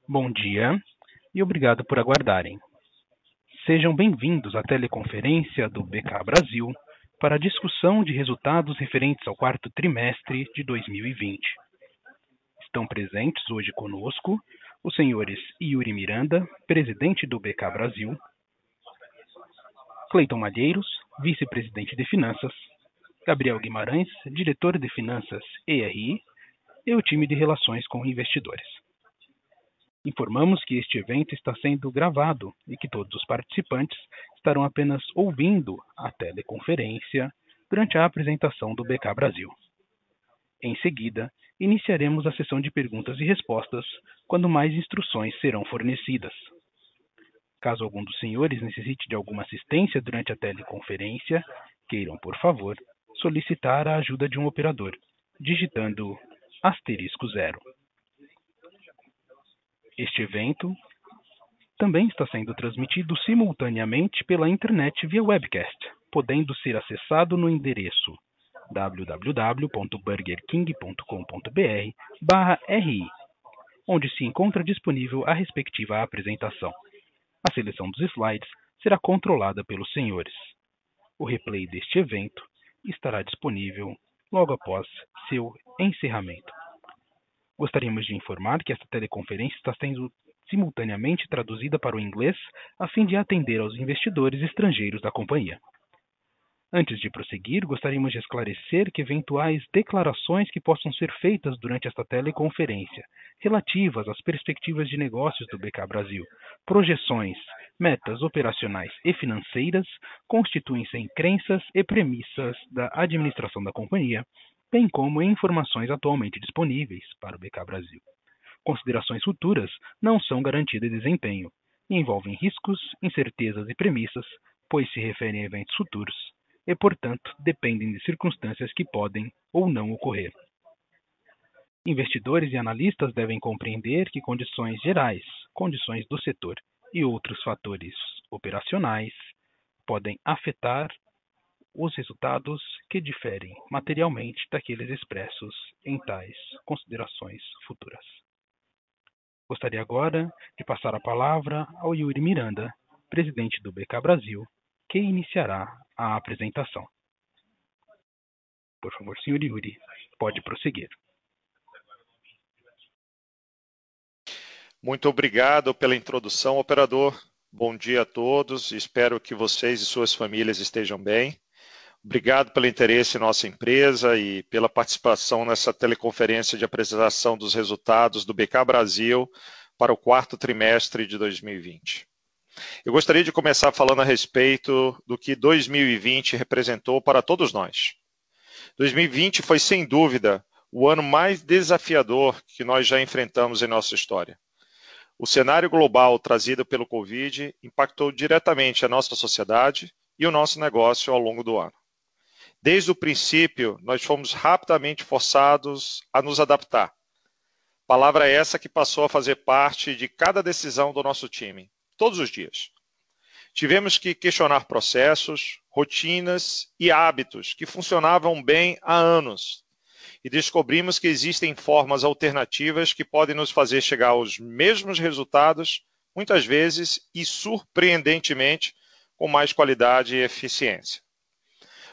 Bom dia e obrigado por aguardarem. Sejam bem-vindos à teleconferência do BK Brasil para a discussão de resultados referentes ao quarto trimestre de 2020. Estão presentes hoje conosco os senhores Yuri Miranda, presidente do BK Brasil, Cleiton Malheiros, vice-presidente de Finanças, Gabriel Guimarães, diretor de Finanças ERI, e o time de Relações com Investidores. Informamos que este evento está sendo gravado e que todos os participantes estarão apenas ouvindo a teleconferência durante a apresentação do BK Brasil. Em seguida, iniciaremos a sessão de perguntas e respostas, quando mais instruções serão fornecidas. Caso algum dos senhores necessite de alguma assistência durante a teleconferência, queiram, por favor, solicitar a ajuda de um operador, digitando *0. Este evento também está sendo transmitido simultaneamente pela internet via webcast, podendo ser acessado no endereço www.burgerking.com.br/ri, onde se encontra disponível a respectiva apresentação. A seleção dos slides será controlada pelos senhores. O replay deste evento estará disponível logo após seu encerramento. Gostaríamos de informar que esta teleconferência está sendo simultaneamente traduzida para o inglês a fim de atender aos investidores estrangeiros da companhia. Antes de prosseguir, gostaríamos de esclarecer que eventuais declarações que possam ser feitas durante esta teleconferência, relativas às perspectivas de negócios do BK Brasil, projeções, metas operacionais e financeiras, constituem-se em crenças e premissas da administração da companhia, bem como em informações atualmente disponíveis para o BK Brasil. Considerações futuras não são garantia de desempenho e envolvem riscos, incertezas e premissas, pois se referem a eventos futuros e, portanto, dependem de circunstâncias que podem ou não ocorrer. Investidores e analistas devem compreender que condições gerais, condições do setor e outros fatores operacionais podem afetar os resultados que diferem materialmente daqueles expressos em tais considerações futuras. Gostaria agora de passar a palavra ao Yuri Miranda, presidente do BK Brasil, que iniciará a apresentação. Por favor, senhor Yuri, pode prosseguir. Muito obrigado pela introdução, operador. Bom dia a todos. Espero que vocês e suas famílias estejam bem. Obrigado pelo interesse em nossa empresa e pela participação nessa teleconferência de apresentação dos resultados do BK Brasil para o quarto trimestre de 2020. Eu gostaria de começar falando a respeito do que 2020 representou para todos nós. 2020 foi, sem dúvida, o ano mais desafiador que nós já enfrentamos em nossa história. O cenário global trazido pelo Covid impactou diretamente a nossa sociedade e o nosso negócio ao longo do ano. Desde o princípio, nós fomos rapidamente forçados a nos adaptar. Palavra essa que passou a fazer parte de cada decisão do nosso time, todos os dias. Tivemos que questionar processos, rotinas e hábitos que funcionavam bem há anos. E descobrimos que existem formas alternativas que podem nos fazer chegar aos mesmos resultados, muitas vezes e surpreendentemente, com mais qualidade e eficiência.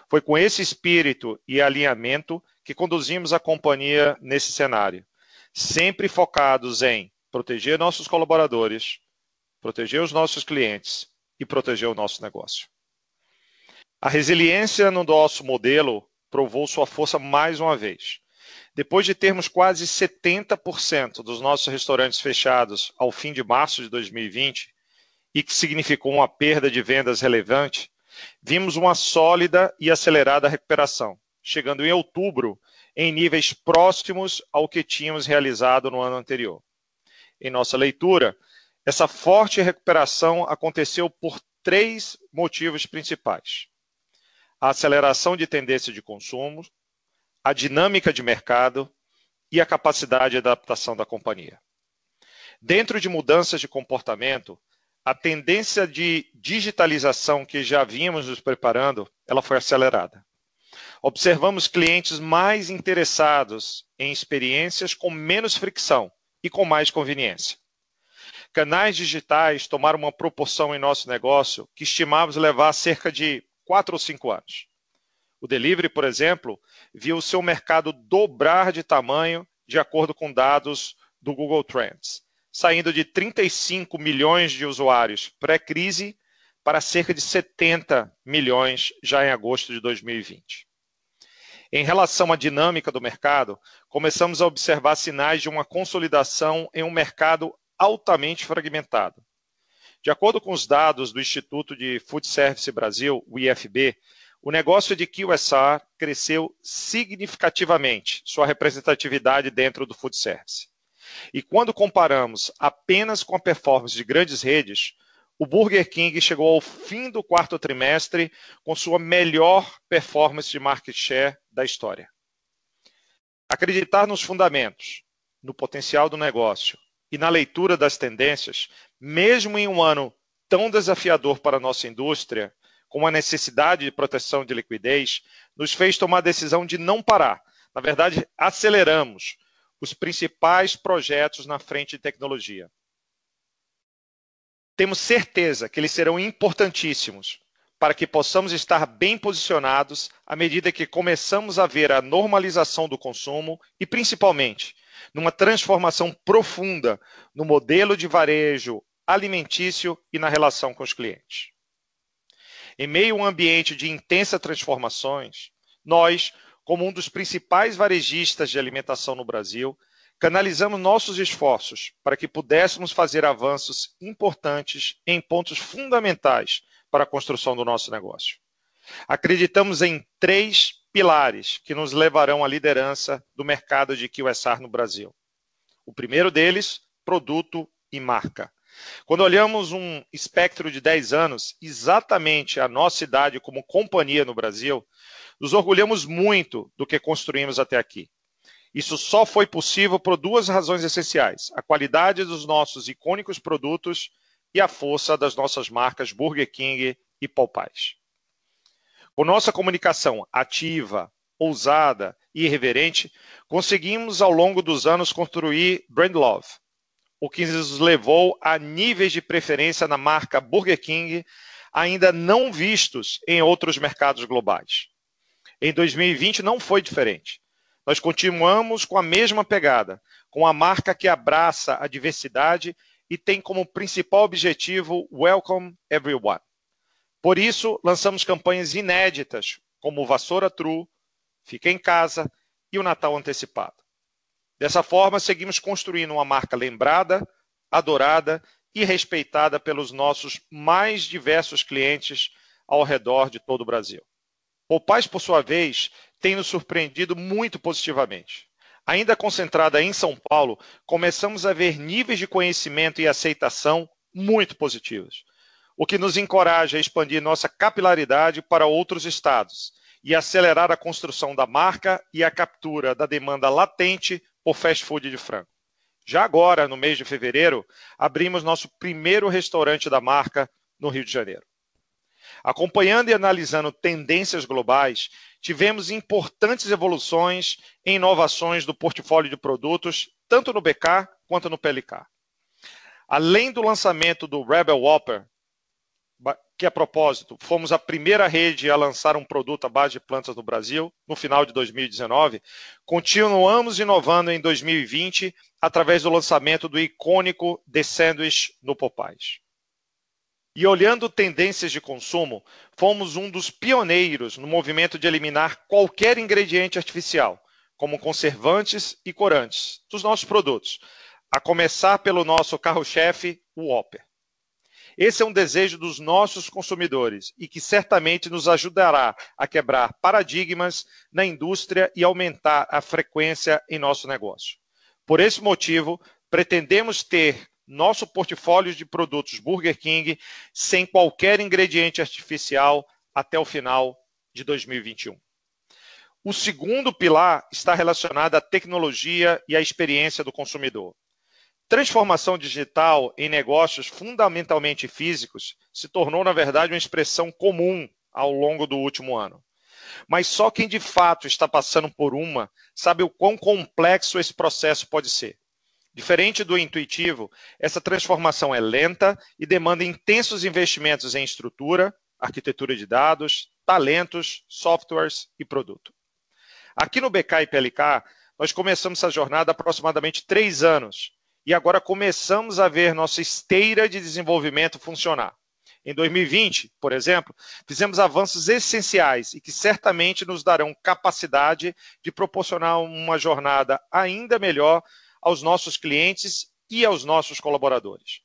Foi com esse espírito e alinhamento que conduzimos a companhia nesse cenário, sempre focados em proteger nossos colaboradores, proteger os nossos clientes e proteger o nosso negócio. A resiliência no nosso modelo provou sua força mais uma vez. Depois de termos quase 70% dos nossos restaurantes fechados ao fim de março de 2020, e que significou uma perda de vendas relevante, vimos uma sólida e acelerada recuperação, chegando em outubro em níveis próximos ao que tínhamos realizado no ano anterior. Em nossa leitura, essa forte recuperação aconteceu por 3 motivos principais: a aceleração de tendência de consumo, a dinâmica de mercado e a capacidade de adaptação da companhia. Dentro de mudanças de comportamento, a tendência de digitalização que já vínhamos nos preparando, ela foi acelerada. Observamos clientes mais interessados em experiências com menos fricção e com mais conveniência. Canais digitais tomaram uma proporção em nosso negócio que estimávamos levar cerca de 4 ou 5 anos. O delivery, por exemplo, viu o seu mercado dobrar de tamanho de acordo com dados do Google Trends, saindo de 35 milhões de usuários pré-crise para cerca de 70 milhões já em agosto de 2020. Em relação à dinâmica do mercado, começamos a observar sinais de uma consolidação em um mercado altamente fragmentado. De acordo com os dados do Instituto de Food Service Brasil, o IFB, o negócio de QSR cresceu significativamente sua representatividade dentro do food service. E quando comparamos apenas com a performance de grandes redes, o Burger King chegou ao fim do quarto trimestre com sua melhor performance de market share da história. Acreditar nos fundamentos, no potencial do negócio e na leitura das tendências, mesmo em um ano tão desafiador para a nossa indústria, com a necessidade de proteção de liquidez, nos fez tomar a decisão de não parar. Na verdade, aceleramos os principais projetos na frente de tecnologia. Temos certeza que eles serão importantíssimos para que possamos estar bem posicionados à medida que começamos a ver a normalização do consumo e, principalmente, numa transformação profunda no modelo de varejo alimentício e na relação com os clientes. Em meio a um ambiente de intensas transformações, nós, como um dos principais varejistas de alimentação no Brasil, canalizamos nossos esforços para que pudéssemos fazer avanços importantes em pontos fundamentais para a construção do nosso negócio. Acreditamos em 3 pilares que nos levarão à liderança do mercado de QSR no Brasil. O primeiro deles, produto e marca. Quando olhamos um espectro de 10 anos, exatamente a nossa idade como companhia no Brasil, nos orgulhamos muito do que construímos até aqui. Isso só foi possível por 2 razões essenciais: a qualidade dos nossos icônicos produtos e a força das nossas marcas Burger King e Popeyes. Com nossa comunicação ativa, ousada e irreverente, conseguimos ao longo dos anos construir brand love, o que nos levou a níveis de preferência na marca Burger King ainda não vistos em outros mercados globais. Em 2020 não foi diferente. Nós continuamos com a mesma pegada, com a marca que abraça a diversidade e tem como principal objetivo Welcome Everyone. Por isso, lançamos campanhas inéditas, como o Vassoura True, Fica em Casa e o Natal Antecipado. Dessa forma, seguimos construindo uma marca lembrada, adorada e respeitada pelos nossos mais diversos clientes ao redor de todo o Brasil. Popeyes, por sua vez, tem nos surpreendido muito positivamente. Ainda concentrada em São Paulo, começamos a ver níveis de conhecimento e aceitação muito positivos, o que nos encoraja a expandir nossa capilaridade para outros estados e acelerar a construção da marca e a captura da demanda latente por fast food de frango. Já agora, no mês de fevereiro, abrimos nosso primeiro restaurante da marca no Rio de Janeiro. Acompanhando e analisando tendências globais, tivemos importantes evoluções e inovações do portfólio de produtos, tanto no BK quanto no PLK. Além do lançamento do Rebel Whopper, que a propósito, fomos a primeira rede a lançar um produto à base de plantas no Brasil, no final de 2019, continuamos inovando em 2020 através do lançamento do icônico The Sandwich no Popeyes. E olhando tendências de consumo, fomos um dos pioneiros no movimento de eliminar qualquer ingrediente artificial, como conservantes e corantes, dos nossos produtos, a começar pelo nosso carro-chefe, o Whopper. Esse é um desejo dos nossos consumidores e que certamente nos ajudará a quebrar paradigmas na indústria e aumentar a frequência em nosso negócio. Por esse motivo, pretendemos ter nosso portfólio de produtos Burger King sem qualquer ingrediente artificial até o final de 2021. O segundo pilar está relacionado à tecnologia e à experiência do consumidor. Transformação digital em negócios fundamentalmente físicos se tornou, na verdade, uma expressão comum ao longo do último ano. mas só quem de fato está passando por uma sabe o quão complexo esse processo pode ser. Diferente do intuitivo, essa transformação é lenta e demanda intensos investimentos em estrutura, arquitetura de dados, talentos, softwares e produto. Aqui no BK e PLK, nós começamos essa jornada há aproximadamente 3 anos e agora começamos a ver nossa esteira de desenvolvimento funcionar. Em 2020, por exemplo, fizemos avanços essenciais e que certamente nos darão capacidade de proporcionar uma jornada ainda melhor aos nossos clientes e aos nossos colaboradores.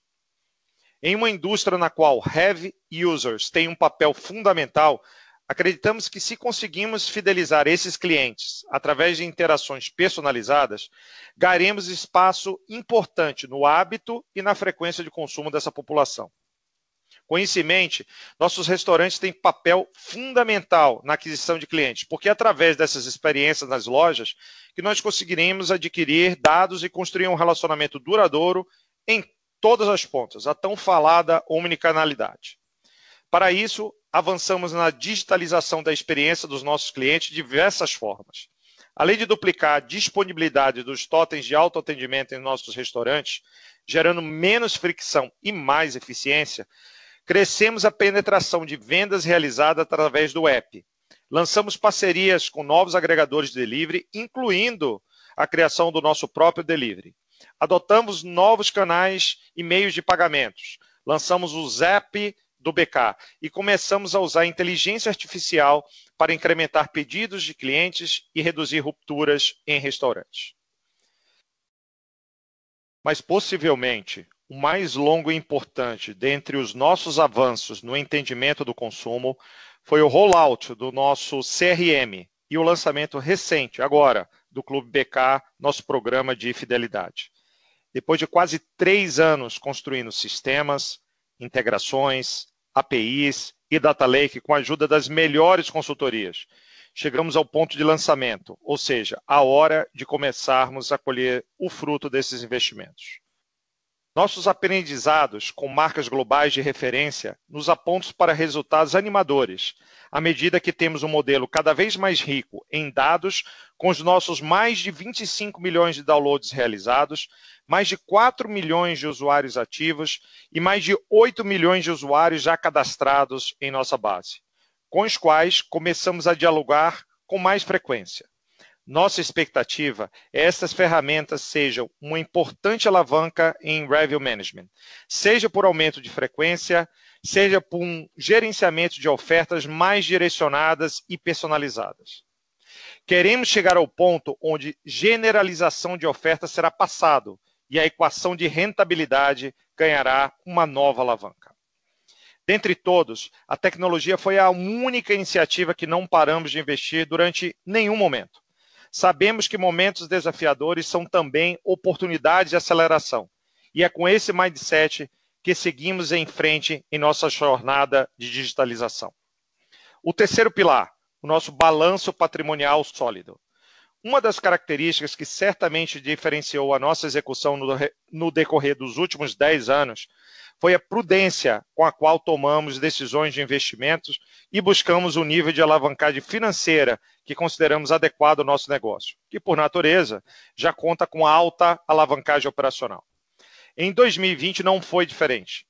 Em uma indústria na qual heavy users têm um papel fundamental, acreditamos que se conseguimos fidelizar esses clientes através de interações personalizadas, ganharemos espaço importante no hábito e na frequência de consumo dessa população. Com isso em mente, nossos restaurantes têm papel fundamental na aquisição de clientes, porque é através dessas experiências nas lojas que nós conseguiremos adquirir dados e construir um relacionamento duradouro em todas as pontas, a tão falada omnicanalidade. Para isso, avançamos na digitalização da experiência dos nossos clientes de diversas formas. Além de duplicar a disponibilidade dos totens de autoatendimento em nossos restaurantes, gerando menos fricção e mais eficiência, crescemos a penetração de vendas realizadas através do app. Lançamos parcerias com novos agregadores de delivery, incluindo a criação do nosso próprio delivery. Adotamos novos canais e meios de pagamentos. Lançamos o Zap do BK e começamos a usar inteligência artificial para incrementar pedidos de clientes e reduzir rupturas em restaurantes. Mas possivelmente, o mais longo e importante dentre os nossos avanços no entendimento do consumo foi o rollout do nosso CRM e o lançamento recente, agora, do Clube BK, nosso programa de fidelidade. Depois de quase 3 anos construindo sistemas, integrações, APIs e Data Lake com a ajuda das melhores consultorias, chegamos ao ponto de lançamento, ou seja, a hora de começarmos a colher o fruto desses investimentos. Nossos aprendizados com marcas globais de referência nos apontam para resultados animadores, à medida que temos um modelo cada vez mais rico em dados, com os nossos mais de 25 milhões de downloads realizados, mais de 4 milhões de usuários ativos e mais de 8 milhões de usuários já cadastrados em nossa base, com os quais começamos a dialogar com mais frequência. Nossa expectativa é que essas ferramentas sejam uma importante alavanca em Revenue Management, seja por aumento de frequência, seja por um gerenciamento de ofertas mais direcionadas e personalizadas. Queremos chegar ao ponto onde generalização de ofertas será passado e a equação de rentabilidade ganhará uma nova alavanca. Dentre todos, a tecnologia foi a única iniciativa que não paramos de investir durante nenhum momento. Sabemos que momentos desafiadores são também oportunidades de aceleração. E é com esse mindset que seguimos em frente em nossa jornada de digitalização. O terceiro pilar, o nosso balanço patrimonial sólido. Uma das características que certamente diferenciou a nossa execução no decorrer dos últimos 10 anos foi a prudência com a qual tomamos decisões de investimentos e buscamos um nível de alavancagem financeira que consideramos adequado ao nosso negócio, que, por natureza, já conta com alta alavancagem operacional. Em 2020 não foi diferente.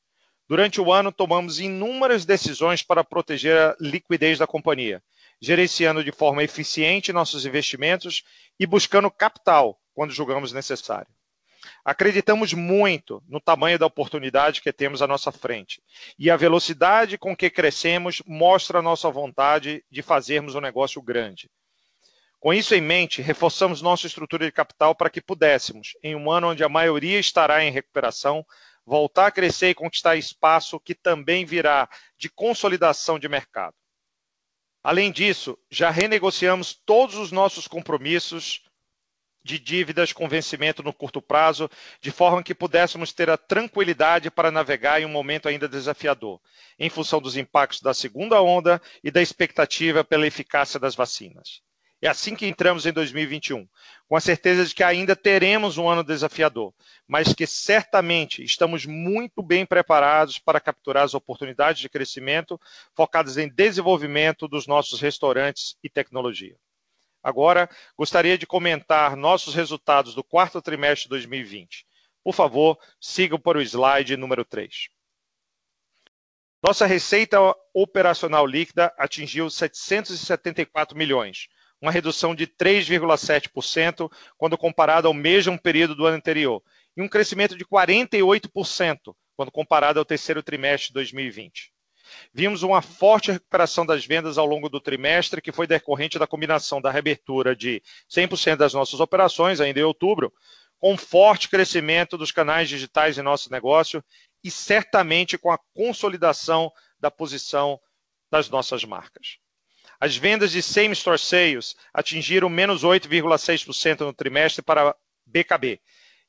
Durante o ano, tomamos inúmeras decisões para proteger a liquidez da companhia, gerenciando de forma eficiente nossos investimentos e buscando capital quando julgamos necessário. Acreditamos muito no tamanho da oportunidade que temos à nossa frente e a velocidade com que crescemos mostra a nossa vontade de fazermos um negócio grande. Com isso em mente, reforçamos nossa estrutura de capital para que pudéssemos, em um ano onde a maioria estará em recuperação, voltar a crescer e conquistar espaço que também virá de consolidação de mercado. Além disso, já renegociamos todos os nossos compromissos de dívidas com vencimento no curto prazo, de forma que pudéssemos ter a tranquilidade para navegar em um momento ainda desafiador, em função dos impactos da segunda onda e da expectativa pela eficácia das vacinas. É assim que entramos em 2021, com a certeza de que ainda teremos um ano desafiador, mas que certamente estamos muito bem preparados para capturar as oportunidades de crescimento focadas em desenvolvimento dos nossos restaurantes e tecnologia. Agora, gostaria de comentar nossos resultados do quarto trimestre de 2020. Por favor, sigam para o slide número 3. Nossa receita operacional líquida atingiu 774 milhões, uma redução de 3,7% quando comparado ao mesmo período do ano anterior, e um crescimento de 48% quando comparado ao terceiro trimestre de 2020. Vimos uma forte recuperação das vendas ao longo do trimestre, que foi decorrente da combinação da reabertura de 100% das nossas operações, ainda em outubro, com um forte crescimento dos canais digitais em nosso negócio e certamente com a consolidação da posição das nossas marcas. As vendas de same-store sales atingiram menos 8,6% no trimestre para BKB.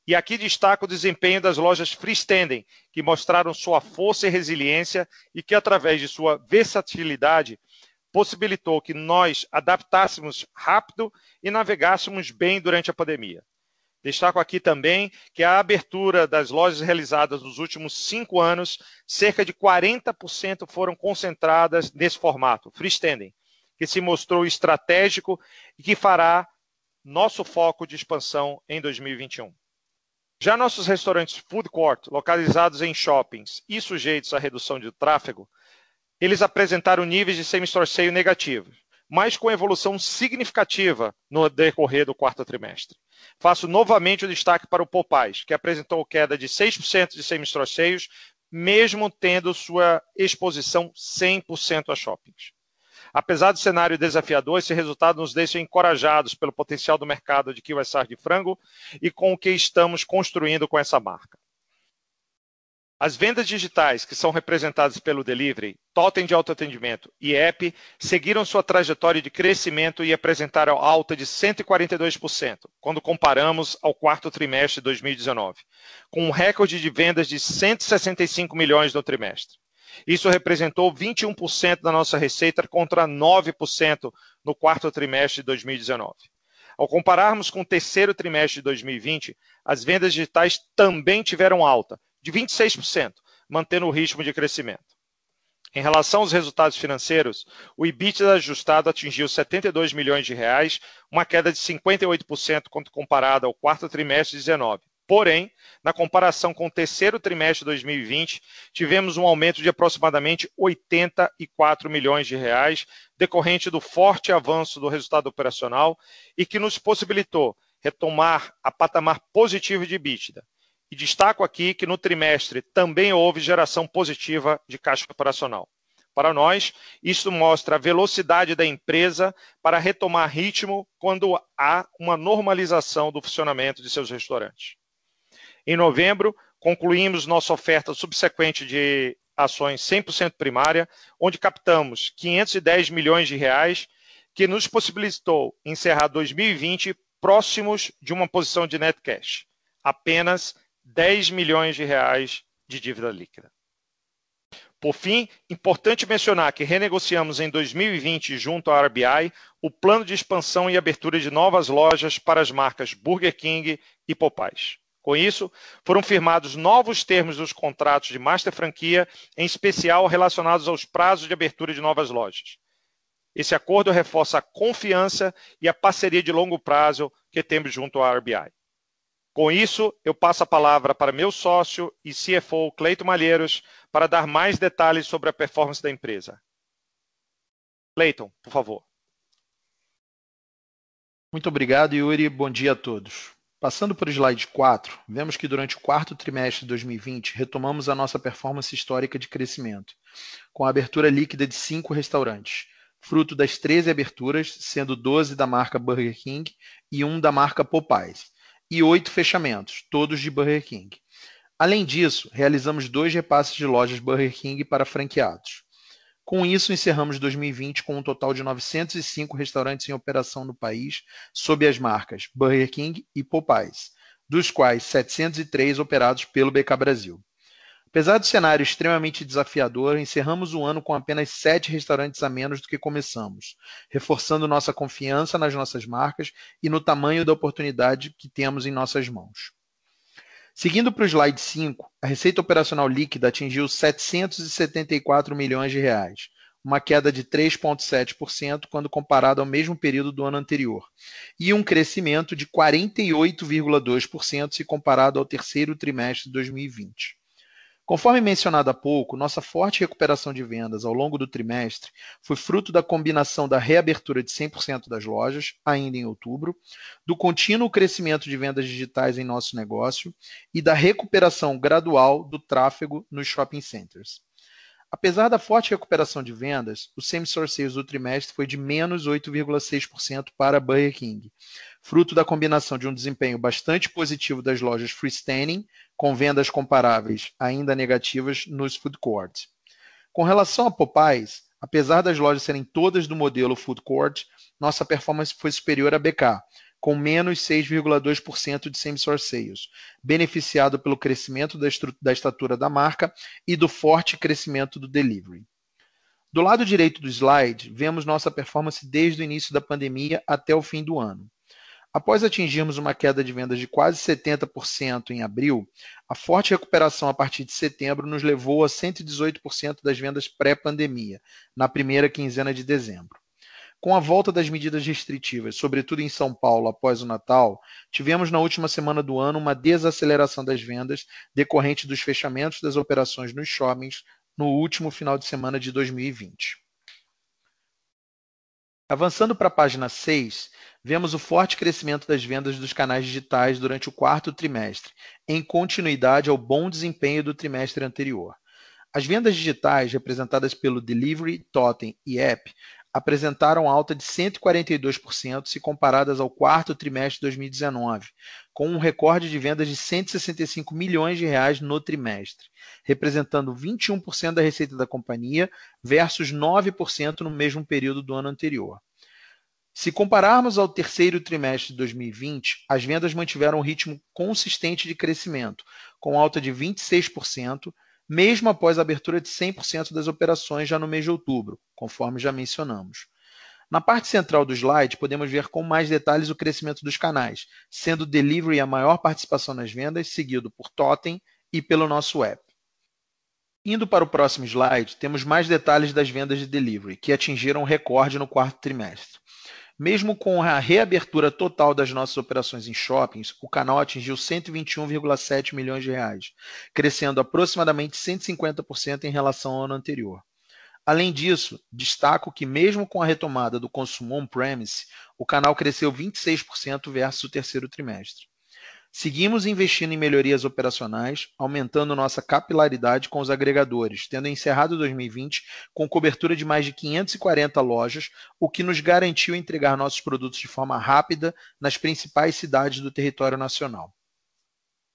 E aqui destaco o desempenho das lojas freestanding, que mostraram sua força e resiliência e que, através de sua versatilidade, possibilitou que nós adaptássemos rápido e navegássemos bem durante a pandemia. Destaco aqui também que a abertura das lojas realizadas nos últimos 5 anos, cerca de 40% foram concentradas nesse formato, freestanding, que se mostrou estratégico e que fará nosso foco de expansão em 2021. Já nossos restaurantes food court, localizados em shoppings e sujeitos à redução de tráfego, eles apresentaram níveis de same-store sale negativos, mas com evolução significativa no decorrer do quarto trimestre. Faço novamente o destaque para o Popeyes, que apresentou queda de 6% de same-store sales, mesmo tendo sua exposição 100% a shoppings. Apesar do cenário desafiador, esse resultado nos deixa encorajados pelo potencial do mercado de QSR de frango e com o que estamos construindo com essa marca. As vendas digitais, que são representadas pelo Delivery, Totem de autoatendimento e app, seguiram sua trajetória de crescimento e apresentaram alta de 142%, quando comparamos ao quarto trimestre de 2019, com um recorde de vendas de 165 milhões no trimestre. Isso representou 21% da nossa receita contra 9% no quarto trimestre de 2019. Ao compararmos com o terceiro trimestre de 2020, as vendas digitais também tiveram alta, de 26%, mantendo o ritmo de crescimento. Em relação aos resultados financeiros, o EBITDA ajustado atingiu 72 milhões de reais, uma queda de 58% quando comparado ao quarto trimestre de 2019. Porém, na comparação com o terceiro trimestre de 2020, tivemos um aumento de aproximadamente 84 milhões de reais, decorrente do forte avanço do resultado operacional e que nos possibilitou retomar a patamar positivo de EBITDA. E destaco aqui que no trimestre também houve geração positiva de caixa operacional. Para nós, isso mostra a velocidade da empresa para retomar ritmo quando há uma normalização do funcionamento de seus restaurantes. Em novembro, concluímos nossa oferta subsequente de ações 100% primária, onde captamos 510 milhões de reais, que nos possibilitou encerrar 2020 próximos de uma posição de net cash, apenas 10 milhões de reais de dívida líquida. Por fim, importante mencionar que renegociamos em 2020 junto à RBI o plano de expansão e abertura de novas lojas para as marcas Burger King e Popeyes. Com isso, foram firmados novos termos dos contratos de master franquia, em especial relacionados aos prazos de abertura de novas lojas. Esse acordo reforça a confiança e a parceria de longo prazo que temos junto à RBI. Com isso, eu passo a palavra para meu sócio e CFO, Cleiton Malheiros, para dar mais detalhes sobre a performance da empresa. Cleiton, por favor. Muito obrigado, Yuri. Bom dia a todos. Passando por slide 4, vemos que durante o quarto trimestre de 2020 retomamos a nossa performance histórica de crescimento, com a abertura líquida de 5 restaurantes, fruto das 13 aberturas, sendo 12 da marca Burger King e 1 da marca Popeyes, e 8 fechamentos, todos de Burger King. Além disso, realizamos 2 repasses de lojas Burger King para franqueados. Com isso, encerramos 2020 com um total de 905 restaurantes em operação no país, sob as marcas Burger King e Popeyes, dos quais 703 operados pelo BK Brasil. Apesar do cenário extremamente desafiador, encerramos o ano com apenas 7 restaurantes a menos do que começamos, reforçando nossa confiança nas nossas marcas e no tamanho da oportunidade que temos em nossas mãos. Seguindo para o slide 5, a receita operacional líquida atingiu 774 milhões de reais, uma queda de 3,7% quando comparado ao mesmo período do ano anterior, e um crescimento de 48,2% se comparado ao terceiro trimestre de 2020. Conforme mencionado há pouco, nossa forte recuperação de vendas ao longo do trimestre foi fruto da combinação da reabertura de 100% das lojas, ainda em outubro, do contínuo crescimento de vendas digitais em nosso negócio e da recuperação gradual do tráfego nos shopping centers. Apesar da forte recuperação de vendas, o same-store sales do trimestre foi de menos 8,6% para Burger King, fruto da combinação de um desempenho bastante positivo das lojas freestanding, com vendas comparáveis ainda negativas nos food courts. Com relação a Popeyes, apesar das lojas serem todas do modelo food court, nossa performance foi superior a BK, com menos 6,2% de same-store sales, beneficiado pelo crescimento da estatura da marca e do forte crescimento do delivery. Do lado direito do slide, vemos nossa performance desde o início da pandemia até o fim do ano. Após atingirmos uma queda de vendas de quase 70% em abril, a forte recuperação a partir de setembro nos levou a 118% das vendas pré-pandemia, na primeira quinzena de dezembro. Com a volta das medidas restritivas, sobretudo em São Paulo após o Natal, tivemos na última semana do ano uma desaceleração das vendas decorrente dos fechamentos das operações nos shoppings no último final de semana de 2020. Avançando para a página 6, vemos o forte crescimento das vendas dos canais digitais durante o quarto trimestre, em continuidade ao bom desempenho do trimestre anterior. As vendas digitais, representadas pelo Delivery, Totem e App, apresentaram alta de 142% se comparadas ao quarto trimestre de 2019, com um recorde de vendas de 165 milhões de reais no trimestre, representando 21% da receita da companhia versus 9% no mesmo período do ano anterior. Se compararmos ao terceiro trimestre de 2020, as vendas mantiveram um ritmo consistente de crescimento, com alta de 26%, mesmo após a abertura de 100% das operações já no mês de outubro, conforme já mencionamos. Na parte central do slide, podemos ver com mais detalhes o crescimento dos canais, sendo o Delivery a maior participação nas vendas, seguido por Totem e pelo nosso app. Indo para o próximo slide, temos mais detalhes das vendas de Delivery, que atingiram um recorde no quarto trimestre. Mesmo com a reabertura total das nossas operações em shoppings, o canal atingiu 121,7 milhões de reais, crescendo aproximadamente 150% em relação ao ano anterior. Além disso, destaco que mesmo com a retomada do consumo on-premise, o canal cresceu 26% versus o terceiro trimestre. Seguimos investindo em melhorias operacionais, aumentando nossa capilaridade com os agregadores, tendo encerrado 2020 com cobertura de mais de 540 lojas, o que nos garantiu entregar nossos produtos de forma rápida nas principais cidades do território nacional.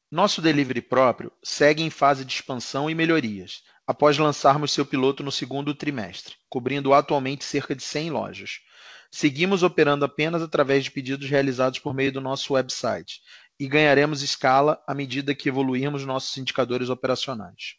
Nosso delivery próprio segue em fase de expansão e melhorias, após lançarmos seu piloto no segundo trimestre, cobrindo atualmente cerca de 100 lojas. Seguimos operando apenas através de pedidos realizados por meio do nosso website, e ganharemos escala à medida que evoluirmos nossos indicadores operacionais.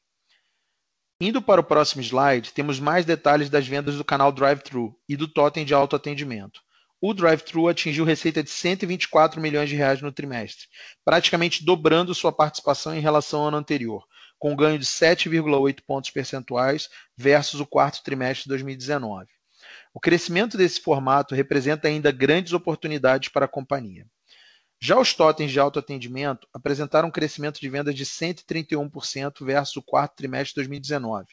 Indo para o próximo slide, temos mais detalhes das vendas do canal Drive-Thru e do Totem de autoatendimento. O Drive-Thru atingiu receita de 124 milhões de reais no trimestre, praticamente dobrando sua participação em relação ao ano anterior, com um ganho de 7,8 pontos percentuais versus o quarto trimestre de 2019. O crescimento desse formato representa ainda grandes oportunidades para a companhia. Já os totens de autoatendimento apresentaram um crescimento de vendas de 131% versus o quarto trimestre de 2019,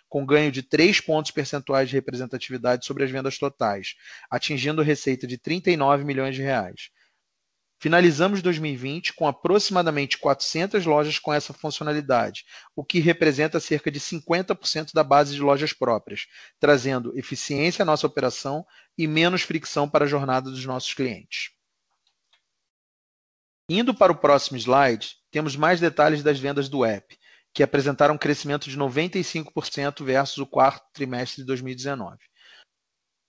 com ganho de 3 pontos percentuais de representatividade sobre as vendas totais, atingindo receita de 39 milhões de reais. Finalizamos 2020 com aproximadamente 400 lojas com essa funcionalidade, o que representa cerca de 50% da base de lojas próprias, trazendo eficiência à nossa operação e menos fricção para a jornada dos nossos clientes. Indo para o próximo slide, temos mais detalhes das vendas do app, que apresentaram um crescimento de 95% versus o quarto trimestre de 2019.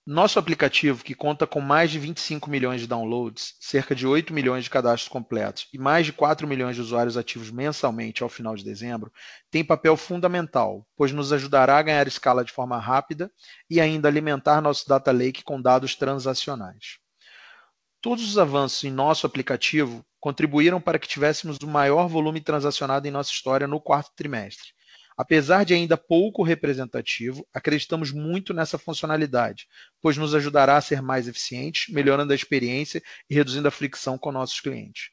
Nosso aplicativo, que conta com mais de 25 milhões de downloads, cerca de 8 milhões de cadastros completos e mais de 4 milhões de usuários ativos mensalmente ao final de dezembro, tem papel fundamental, pois nos ajudará a ganhar escala de forma rápida e ainda alimentar nosso data lake com dados transacionais. Todos os avanços em nosso aplicativo contribuíram para que tivéssemos o maior volume transacionado em nossa história no quarto trimestre. Apesar de ainda pouco representativo, acreditamos muito nessa funcionalidade, pois nos ajudará a ser mais eficientes, melhorando a experiência e reduzindo a fricção com nossos clientes.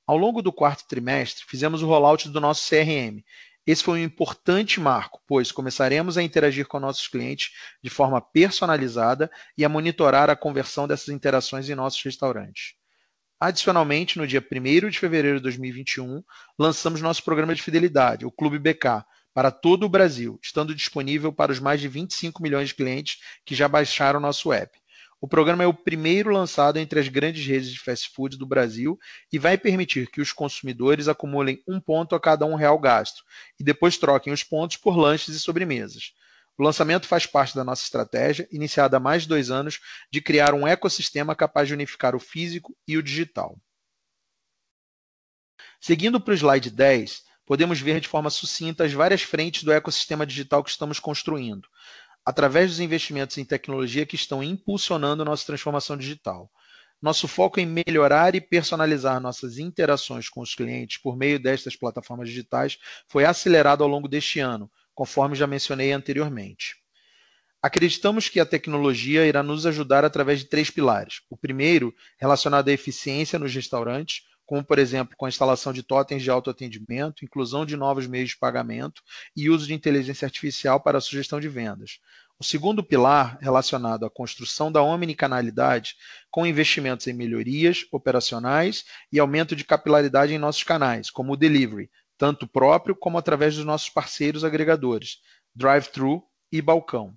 Ao longo do quarto trimestre, fizemos o rollout do nosso CRM. Esse foi um importante marco, pois começaremos a interagir com nossos clientes de forma personalizada e a monitorar a conversão dessas interações em nossos restaurantes. Adicionalmente, no dia 1º de fevereiro de 2021, lançamos nosso programa de fidelidade, o Clube BK, para todo o Brasil, estando disponível para os mais de 25 milhões de clientes que já baixaram nosso app. O programa é o primeiro lançado entre as grandes redes de fast food do Brasil e vai permitir que os consumidores acumulem 1 ponto a cada R$ 1 gasto e depois troquem os pontos por lanches e sobremesas. O lançamento faz parte da nossa estratégia, iniciada há mais de 2 anos, de criar um ecossistema capaz de unificar o físico e o digital. Seguindo para o slide 10, podemos ver de forma sucinta as várias frentes do ecossistema digital que estamos construindo, através dos investimentos em tecnologia que estão impulsionando nossa transformação digital. Nosso foco em melhorar e personalizar nossas interações com os clientes por meio destas plataformas digitais foi acelerado ao longo deste ano, conforme já mencionei anteriormente. Acreditamos que a tecnologia irá nos ajudar através de 3 pilares. O primeiro, relacionado à eficiência nos restaurantes, como, por exemplo, com a instalação de totens de autoatendimento, inclusão de novos meios de pagamento e uso de inteligência artificial para a sugestão de vendas. O segundo pilar, relacionado à construção da omnicanalidade, com investimentos em melhorias operacionais e aumento de capilaridade em nossos canais, como o delivery, tanto próprio como através dos nossos parceiros agregadores, drive-thru e balcão.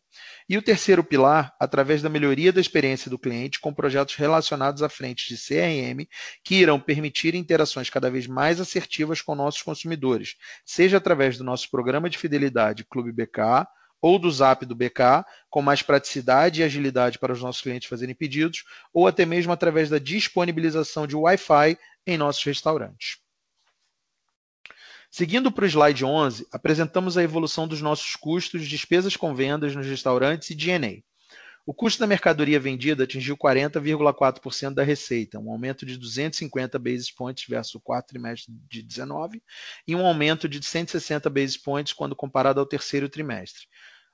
E o terceiro pilar, através da melhoria da experiência do cliente com projetos relacionados à frente de CRM, que irão permitir interações cada vez mais assertivas com nossos consumidores, seja através do nosso programa de fidelidade Clube BK ou do Zap do BK, com mais praticidade e agilidade para os nossos clientes fazerem pedidos, ou até mesmo através da disponibilização de Wi-Fi em nossos restaurantes. Seguindo para o slide 11, apresentamos a evolução dos nossos custos, despesas com vendas nos restaurantes e G&A. O custo da mercadoria vendida atingiu 40,4% da receita, um aumento de 250 basis points versus o quarto trimestre de 2019 e um aumento de 160 basis points quando comparado ao terceiro trimestre.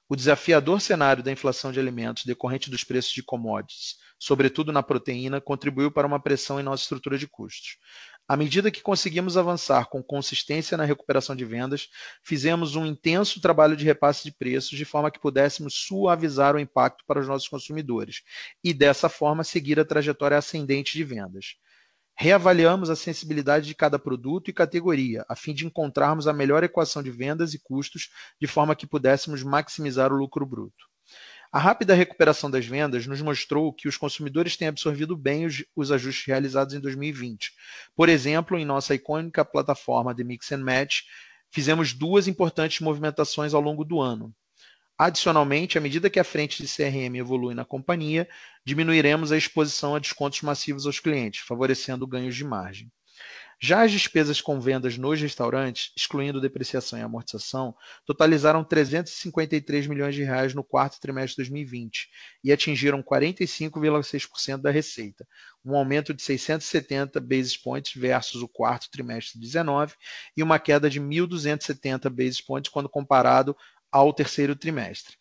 O desafiador cenário da inflação de alimentos decorrente dos preços de commodities, sobretudo na proteína, contribuiu para uma pressão em nossa estrutura de custos. À medida que conseguimos avançar com consistência na recuperação de vendas, fizemos um intenso trabalho de repasse de preços de forma que pudéssemos suavizar o impacto para os nossos consumidores e, dessa forma, seguir a trajetória ascendente de vendas. Reavaliamos a sensibilidade de cada produto e categoria, a fim de encontrarmos a melhor equação de vendas e custos, de forma que pudéssemos maximizar o lucro bruto. A rápida recuperação das vendas nos mostrou que os consumidores têm absorvido bem os ajustes realizados em 2020. Por exemplo, em nossa icônica plataforma de Mix and Match, fizemos 2 importantes movimentações ao longo do ano. Adicionalmente, à medida que a frente de CRM evolui na companhia, diminuiremos a exposição a descontos massivos aos clientes, favorecendo ganhos de margem. Já as despesas com vendas nos restaurantes, excluindo depreciação e amortização, totalizaram R$ 353 milhões de reais no quarto trimestre de 2020 e atingiram 45,6% da receita, um aumento de 670 basis points versus o quarto trimestre de 2019 e uma queda de 1.270 basis points quando comparado ao terceiro trimestre.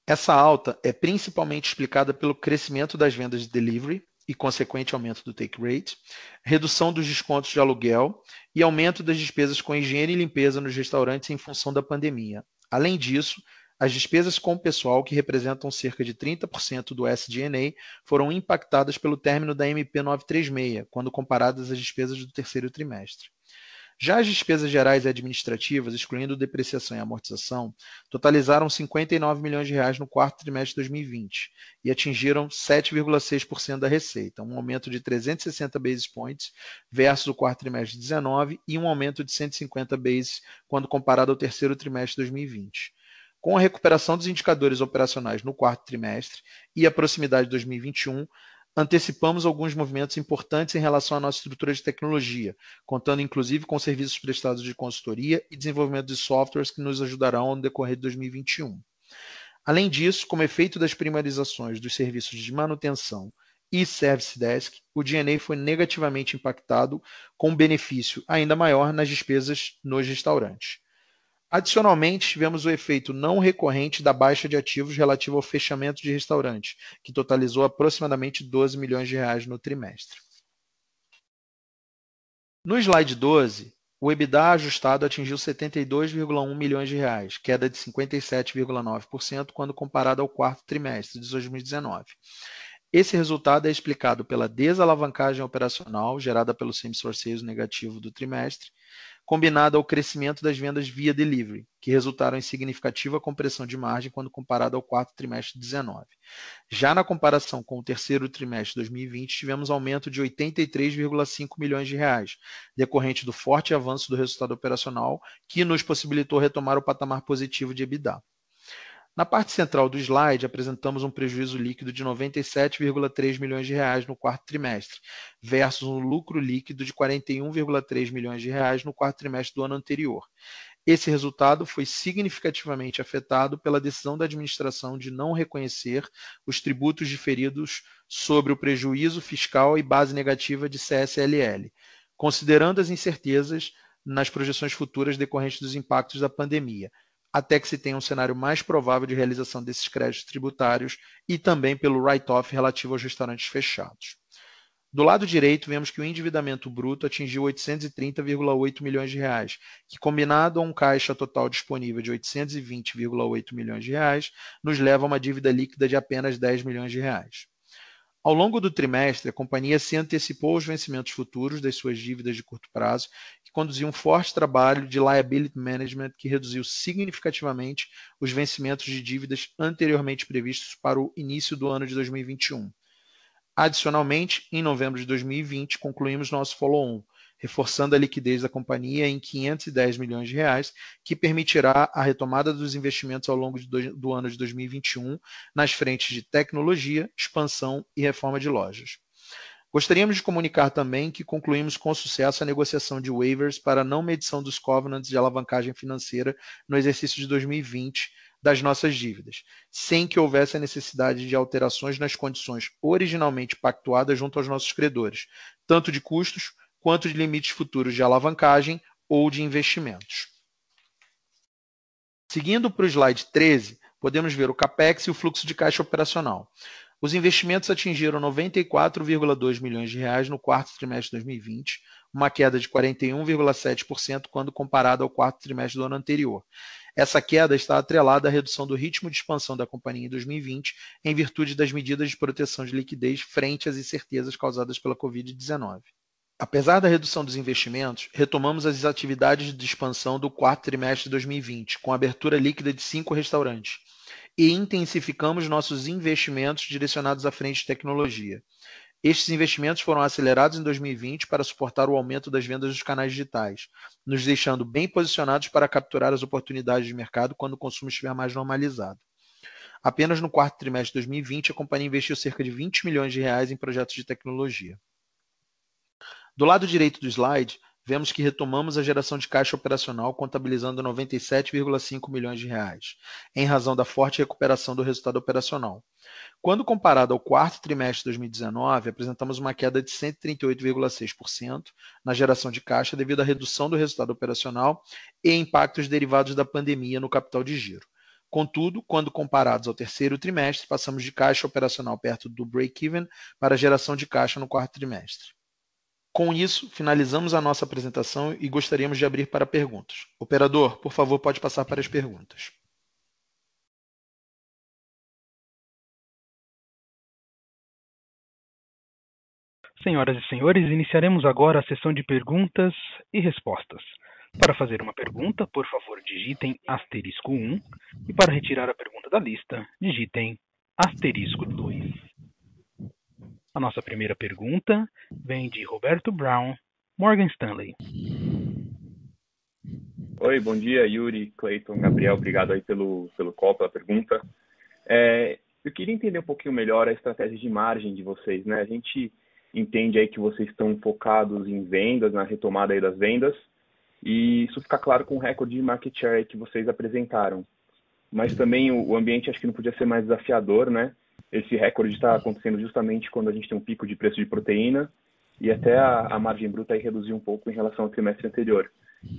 Essa alta é principalmente explicada pelo crescimento das vendas de delivery e consequente aumento do take rate, redução dos descontos de aluguel e aumento das despesas com higiene e limpeza nos restaurantes em função da pandemia. Além disso, as despesas com o pessoal, que representam cerca de 30% do SG&A, foram impactadas pelo término da MP 936, quando comparadas às despesas do terceiro trimestre. Já as despesas gerais e administrativas, excluindo depreciação e amortização, totalizaram 59 milhões de reais no quarto trimestre de 2020 e atingiram 7,6% da receita, um aumento de 360 basis points versus o quarto trimestre de 2019 e um aumento de 150 basis quando comparado ao terceiro trimestre de 2020. Com a recuperação dos indicadores operacionais no quarto trimestre e a proximidade de 2021, antecipamos alguns movimentos importantes em relação à nossa estrutura de tecnologia, contando inclusive com serviços prestados de consultoria e desenvolvimento de softwares que nos ajudarão no decorrer de 2021. Além disso, como efeito das primarizações dos serviços de manutenção e Service Desk, o G&A foi negativamente impactado, com um benefício ainda maior nas despesas nos restaurantes. Adicionalmente, tivemos o efeito não recorrente da baixa de ativos relativo ao fechamento de restaurantes, que totalizou aproximadamente 12 milhões de reais no trimestre. No slide 12, o EBITDA ajustado atingiu 72,1 milhões de reais, queda de 57,9% quando comparado ao quarto trimestre de 2019. Esse resultado é explicado pela desalavancagem operacional gerada pelo same-store sales negativo do trimestre, combinado ao crescimento das vendas via delivery, que resultaram em significativa compressão de margem quando comparado ao quarto trimestre de 2019. Já na comparação com o terceiro trimestre de 2020, tivemos aumento de 83,5 milhões de reais, decorrente do forte avanço do resultado operacional, que nos possibilitou retomar o patamar positivo de EBITDA. Na parte central do slide, apresentamos um prejuízo líquido de 97,3 milhões de reais no quarto trimestre, versus um lucro líquido de 41,3 milhões de reais no quarto trimestre do ano anterior. Esse resultado foi significativamente afetado pela decisão da administração de não reconhecer os tributos diferidos sobre o prejuízo fiscal e base negativa de CSLL, considerando as incertezas nas projeções futuras decorrentes dos impactos da pandemia, até que se tenha um cenário mais provável de realização desses créditos tributários e também pelo write-off relativo aos restaurantes fechados. Do lado direito, vemos que o endividamento bruto atingiu 830,8 milhões de reais, que combinado a um caixa total disponível de 820,8 milhões de reais, nos leva a uma dívida líquida de apenas 10 milhões de reais. Ao longo do trimestre, a companhia se antecipou aos vencimentos futuros das suas dívidas de curto prazo, que conduziu um forte trabalho de liability management que reduziu significativamente os vencimentos de dívidas anteriormente previstos para o início do ano de 2021. Adicionalmente, em novembro de 2020, concluímos nosso follow-on, reforçando a liquidez da companhia em 510 milhões de reais, que permitirá a retomada dos investimentos ao longo do ano de 2021 nas frentes de tecnologia, expansão e reforma de lojas. Gostaríamos de comunicar também que concluímos com sucesso a negociação de waivers para a não medição dos covenants de alavancagem financeira no exercício de 2020 das nossas dívidas, sem que houvesse a necessidade de alterações nas condições originalmente pactuadas junto aos nossos credores, tanto de custos quanto de limites futuros de alavancagem ou de investimentos. Seguindo para o slide 13, podemos ver o CAPEX e o fluxo de caixa operacional. Os investimentos atingiram 94,2 milhões de reais no quarto trimestre de 2020, uma queda de 41,7% quando comparado ao quarto trimestre do ano anterior. Essa queda está atrelada à redução do ritmo de expansão da companhia em 2020, em virtude das medidas de proteção de liquidez frente às incertezas causadas pela Covid-19. Apesar da redução dos investimentos, retomamos as atividades de expansão do quarto trimestre de 2020, com a abertura líquida de 5 restaurantes, e intensificamos nossos investimentos direcionados à frente de tecnologia. Estes investimentos foram acelerados em 2020 para suportar o aumento das vendas dos canais digitais, nos deixando bem posicionados para capturar as oportunidades de mercado quando o consumo estiver mais normalizado. Apenas no quarto trimestre de 2020, a companhia investiu cerca de 20 milhões de reais em projetos de tecnologia. Do lado direito do slide, vemos que retomamos a geração de caixa operacional, contabilizando 97,5 milhões de reais, em razão da forte recuperação do resultado operacional. Quando comparado ao quarto trimestre de 2019, apresentamos uma queda de 138,6% na geração de caixa devido à redução do resultado operacional e impactos derivados da pandemia no capital de giro. Contudo, quando comparados ao terceiro trimestre, passamos de caixa operacional perto do break-even para a geração de caixa no quarto trimestre. Com isso, finalizamos a nossa apresentação e gostaríamos de abrir para perguntas. Operador, por favor, pode passar para as perguntas. Senhoras e senhores, iniciaremos agora a sessão de perguntas e respostas. Para fazer uma pergunta, por favor, digitem *1 e para retirar a pergunta da lista, digitem *2. A nossa primeira pergunta vem de Roberto Brown, Morgan Stanley. Oi, bom dia, Yuri, Cleiton, Gabriel, obrigado aí pelo call, pela pergunta. Eu queria entender um pouquinho melhor a estratégia de margem de vocês, né? A gente entende aí que vocês estão focados em vendas, na retomada aí das vendas, e isso fica claro com o recorde de market share que vocês apresentaram. Mas também o ambiente acho que não podia ser mais desafiador, né? Esse recorde está acontecendo justamente quando a gente tem um pico de preço de proteína e até a margem bruta aí reduziu um pouco em relação ao trimestre anterior.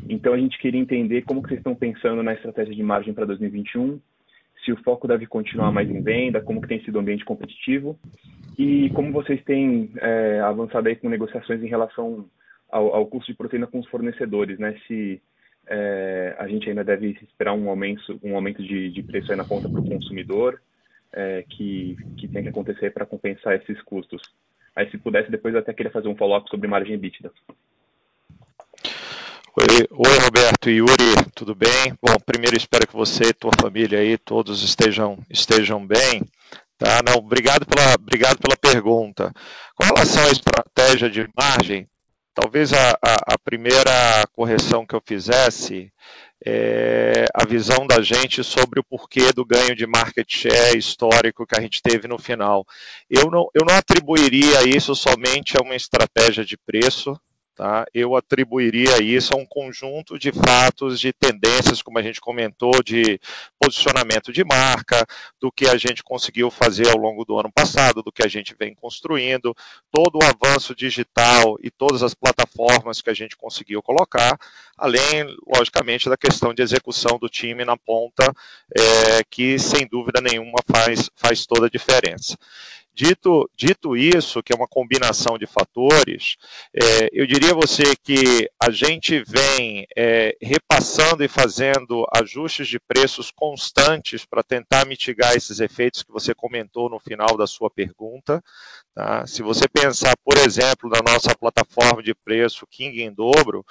Então a gente queria entender como que vocês estão pensando na estratégia de margem para 2021, se o foco deve continuar mais em venda, como que tem sido o ambiente competitivo e como vocês têm avançado aí com negociações em relação ao custo de proteína com os fornecedores, né? Se a gente ainda deve esperar um aumento de preço aí na ponta para o consumidor, que tem que acontecer para compensar esses custos. Aí se pudesse, depois eu até queria fazer um follow-up sobre margem EBITDA. Oi, Roberto e Yuri, tudo bem? Bom, primeiro espero que você e tua família aí todos estejam bem. Tá? Não, obrigado pela pergunta. Com relação à estratégia de margem, talvez a primeira correção que eu fizesse é a visão da gente sobre o porquê do ganho de market share histórico que a gente teve no final. Eu não atribuiria isso somente a uma estratégia de preço. Tá? Eu atribuiria isso a um conjunto de fatos, de tendências, como a gente comentou, de posicionamento de marca, do que a gente conseguiu fazer ao longo do ano passado, do que a gente vem construindo, todo o avanço digital e todas as plataformas que a gente conseguiu colocar, além, logicamente, da questão de execução do time na ponta, que, sem dúvida nenhuma, faz toda a diferença. Dito isso, que é uma combinação de fatores, eu diria a você que a gente vem repassando e fazendo ajustes de preços constantes para tentar mitigar esses efeitos que você comentou no final da sua pergunta. Tá? Se você pensar, por exemplo, na nossa plataforma de preço King em Dobro,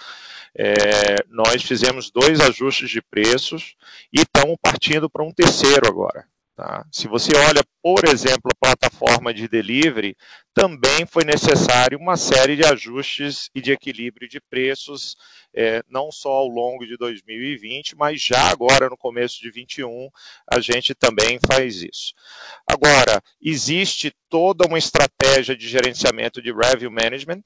nós fizemos 2 ajustes de preços e estamos partindo para um terceiro agora. Tá? Se você olha, por exemplo, a plataforma de delivery, também foi necessário uma série de ajustes e de equilíbrio de preços, não só ao longo de 2020, mas já agora no começo de 2021, a gente também faz isso. Agora, existe toda uma estratégia de gerenciamento de revenue management,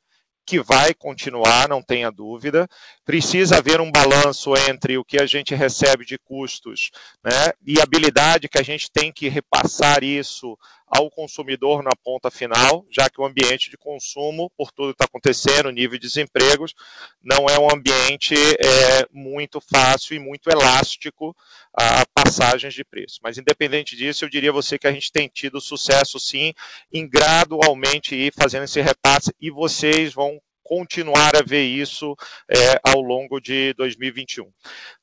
que vai continuar, não tenha dúvida. Precisa haver um balanço entre o que a gente recebe de custos, né, e a habilidade que a gente tem que repassar isso ao consumidor na ponta final, já que o ambiente de consumo, por tudo que está acontecendo, o nível de desempregos, não é um ambiente muito fácil e muito elástico a passagens de preço. Mas, independente disso, eu diria a você que a gente tem tido sucesso, sim, em gradualmente ir fazendo esse repasse, e vocês vão continuar a ver isso ao longo de 2021.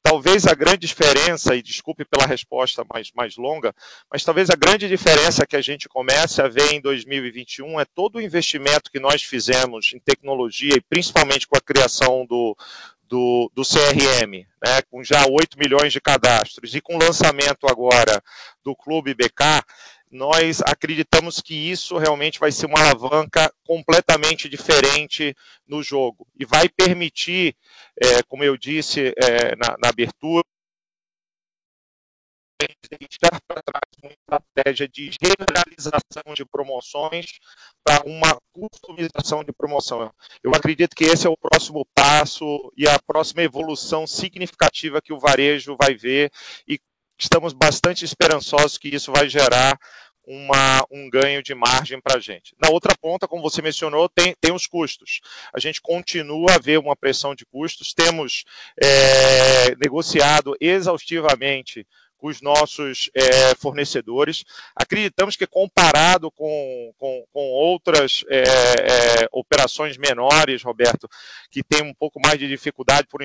Talvez a grande diferença, e desculpe pela resposta mais longa, mas talvez a grande diferença que a gente comece a ver em 2021 é todo o investimento que nós fizemos em tecnologia, e principalmente com a criação do CRM, né, com já 8 milhões de cadastros, e com o lançamento agora do Clube BK, nós acreditamos que isso realmente vai ser uma alavanca completamente diferente no jogo e vai permitir, como eu disse na abertura, deixar para trás uma estratégia de generalização de promoções para uma customização de promoção. Eu acredito que esse é o próximo passo e a próxima evolução significativa que o varejo vai ver, e estamos bastante esperançosos que isso vai gerar um ganho de margem para a gente. Na outra ponta, como você mencionou, tem os custos. A gente continua a ver uma pressão de custos, temos negociado exaustivamente com os nossos fornecedores. Acreditamos que, comparado com outras operações menores, Roberto, que tem um pouco mais de dificuldade por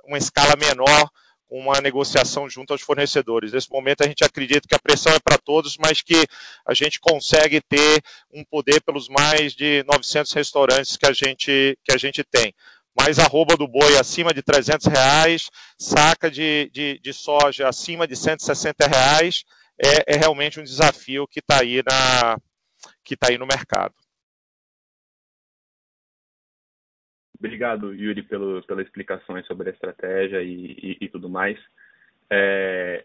uma escala menor, com uma negociação junto aos fornecedores. Nesse momento, a gente acredita que a pressão é para todos, mas que a gente consegue ter um poder pelos mais de 900 restaurantes que a gente tem. Mais arroba do boi acima de R$300, saca de soja acima de R$160, é realmente um desafio que está aí no mercado. Obrigado, Yuri, pela explicação sobre a estratégia e tudo mais.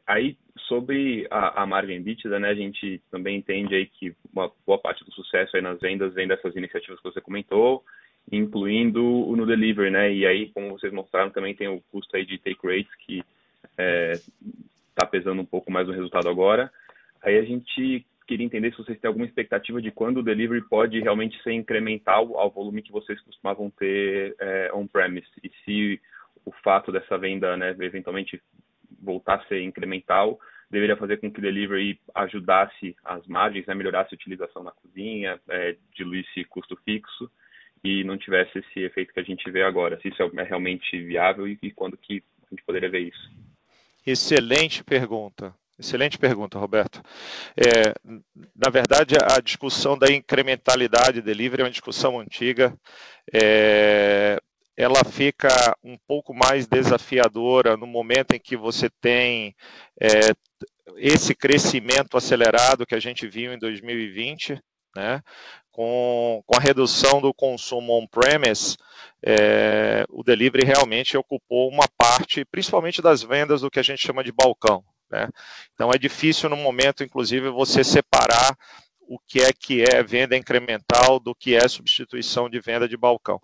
Aí, sobre a margem EBITDA, né, a gente também entende aí que uma boa parte do sucesso aí nas vendas vem dessas iniciativas que você comentou, incluindo o no delivery, né? E aí, como vocês mostraram, também tem o custo aí de take rates que está pesando um pouco mais no resultado agora. Aí a gente queria entender se vocês têm alguma expectativa de quando o delivery pode realmente ser incremental ao volume que vocês costumavam ter on-premise, e se o fato dessa venda, né, eventualmente voltar a ser incremental, deveria fazer com que o delivery ajudasse as margens, né, melhorasse a utilização na cozinha, diluísse custo fixo e não tivesse esse efeito que a gente vê agora. Se isso é realmente viável e quando que a gente poderia ver isso? Excelente pergunta. Excelente pergunta, Roberto. Na verdade, a discussão da incrementalidade delivery é uma discussão antiga. Ela fica um pouco mais desafiadora no momento em que você tem esse crescimento acelerado que a gente viu em 2020, né? Com a redução do consumo on-premise, o delivery realmente ocupou uma parte, principalmente das vendas do que a gente chama de balcão, né? Então é difícil no momento, inclusive, você separar o que é venda incremental do que é substituição de venda de balcão.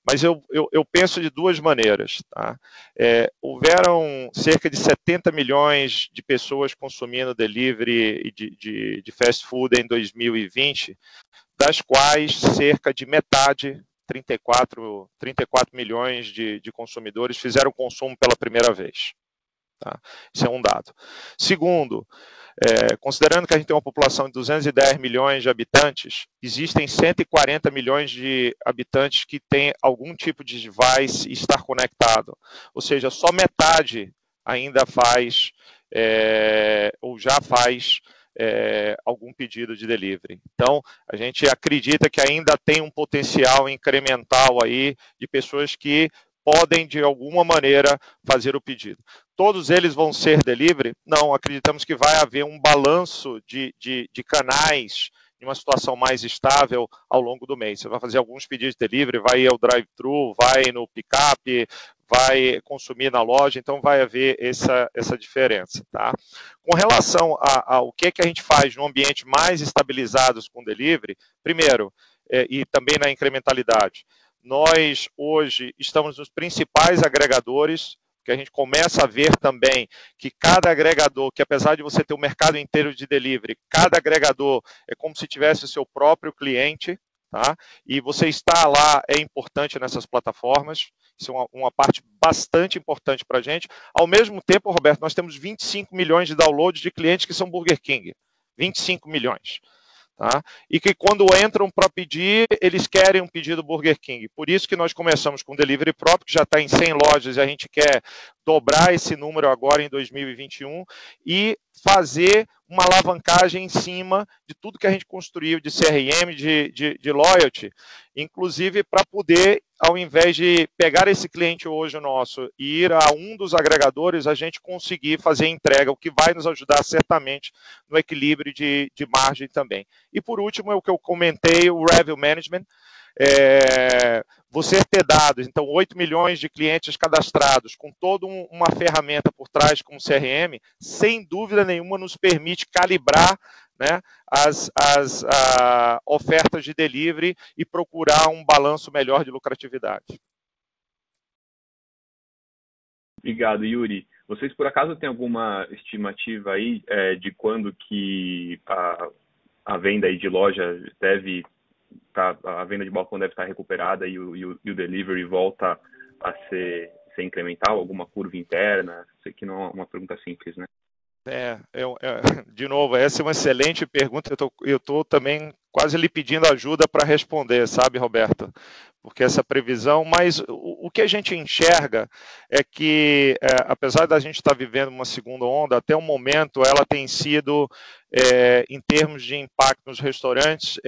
Mas eu penso de duas maneiras. Tá? Houveram cerca de 70 milhões de pessoas consumindo delivery de fast food em 2020, das quais cerca de metade, 34 milhões de consumidores, fizeram consumo pela primeira vez. Tá? Isso é um dado. Segundo, considerando que a gente tem uma população de 210 milhões de habitantes, existem 140 milhões de habitantes que têm algum tipo de device e estar conectado. Ou seja, só metade ainda faz, ou já faz, algum pedido de delivery. Então, a gente acredita que ainda tem um potencial incremental aí de pessoas que podem, de alguma maneira, fazer o pedido. Todos eles vão ser delivery? Não, acreditamos que vai haver um balanço de canais em uma situação mais estável ao longo do mês. Você vai fazer alguns pedidos de delivery, vai ao drive-thru, vai no pick-up, vai consumir na loja, então vai haver essa diferença. Tá? Com relação ao que a gente faz no ambiente mais estabilizados com delivery, primeiro, e também na incrementalidade, nós hoje estamos nos principais agregadores, que a gente começa a ver também que cada agregador, que apesar de você ter o mercado inteiro de delivery, cada agregador é como se tivesse o seu próprio cliente, tá? E você estar lá é importante nessas plataformas, isso é uma parte bastante importante para a gente. Ao mesmo tempo, Roberto, nós temos 25 milhões de downloads de clientes que são Burger King, 25 milhões. Tá? E que quando entram para pedir, eles querem um pedido Burger King. Por isso que nós começamos com delivery próprio, que já está em 100 lojas, e a gente quer dobrar esse número agora em 2021 e fazer uma alavancagem em cima de tudo que a gente construiu de CRM, de loyalty, inclusive para poder, ao invés de pegar esse cliente hoje nosso e ir a um dos agregadores, a gente conseguir fazer entrega, o que vai nos ajudar certamente no equilíbrio de margem também. E por último, é o que eu comentei, o Revenue Management. Você ter dados, então 8 milhões de clientes cadastrados, com toda uma ferramenta por trás como CRM, sem dúvida nenhuma nos permite calibrar, né, as ofertas de delivery e procurar um balanço melhor de lucratividade. Obrigado, Yuri. Vocês, por acaso, têm alguma estimativa aí de quando que a venda aí de loja deve a venda de balcão deve estar recuperada e o delivery volta a ser incremental? Alguma curva interna? Sei que não é uma pergunta simples, né? De novo, essa é uma excelente pergunta. Eu estou também quase lhe pedindo ajuda para responder, sabe, Roberto? Porque essa previsão, mas o que a gente enxerga é que, apesar da gente estar vivendo uma segunda onda, até o momento ela tem sido, em termos de impacto nos restaurantes,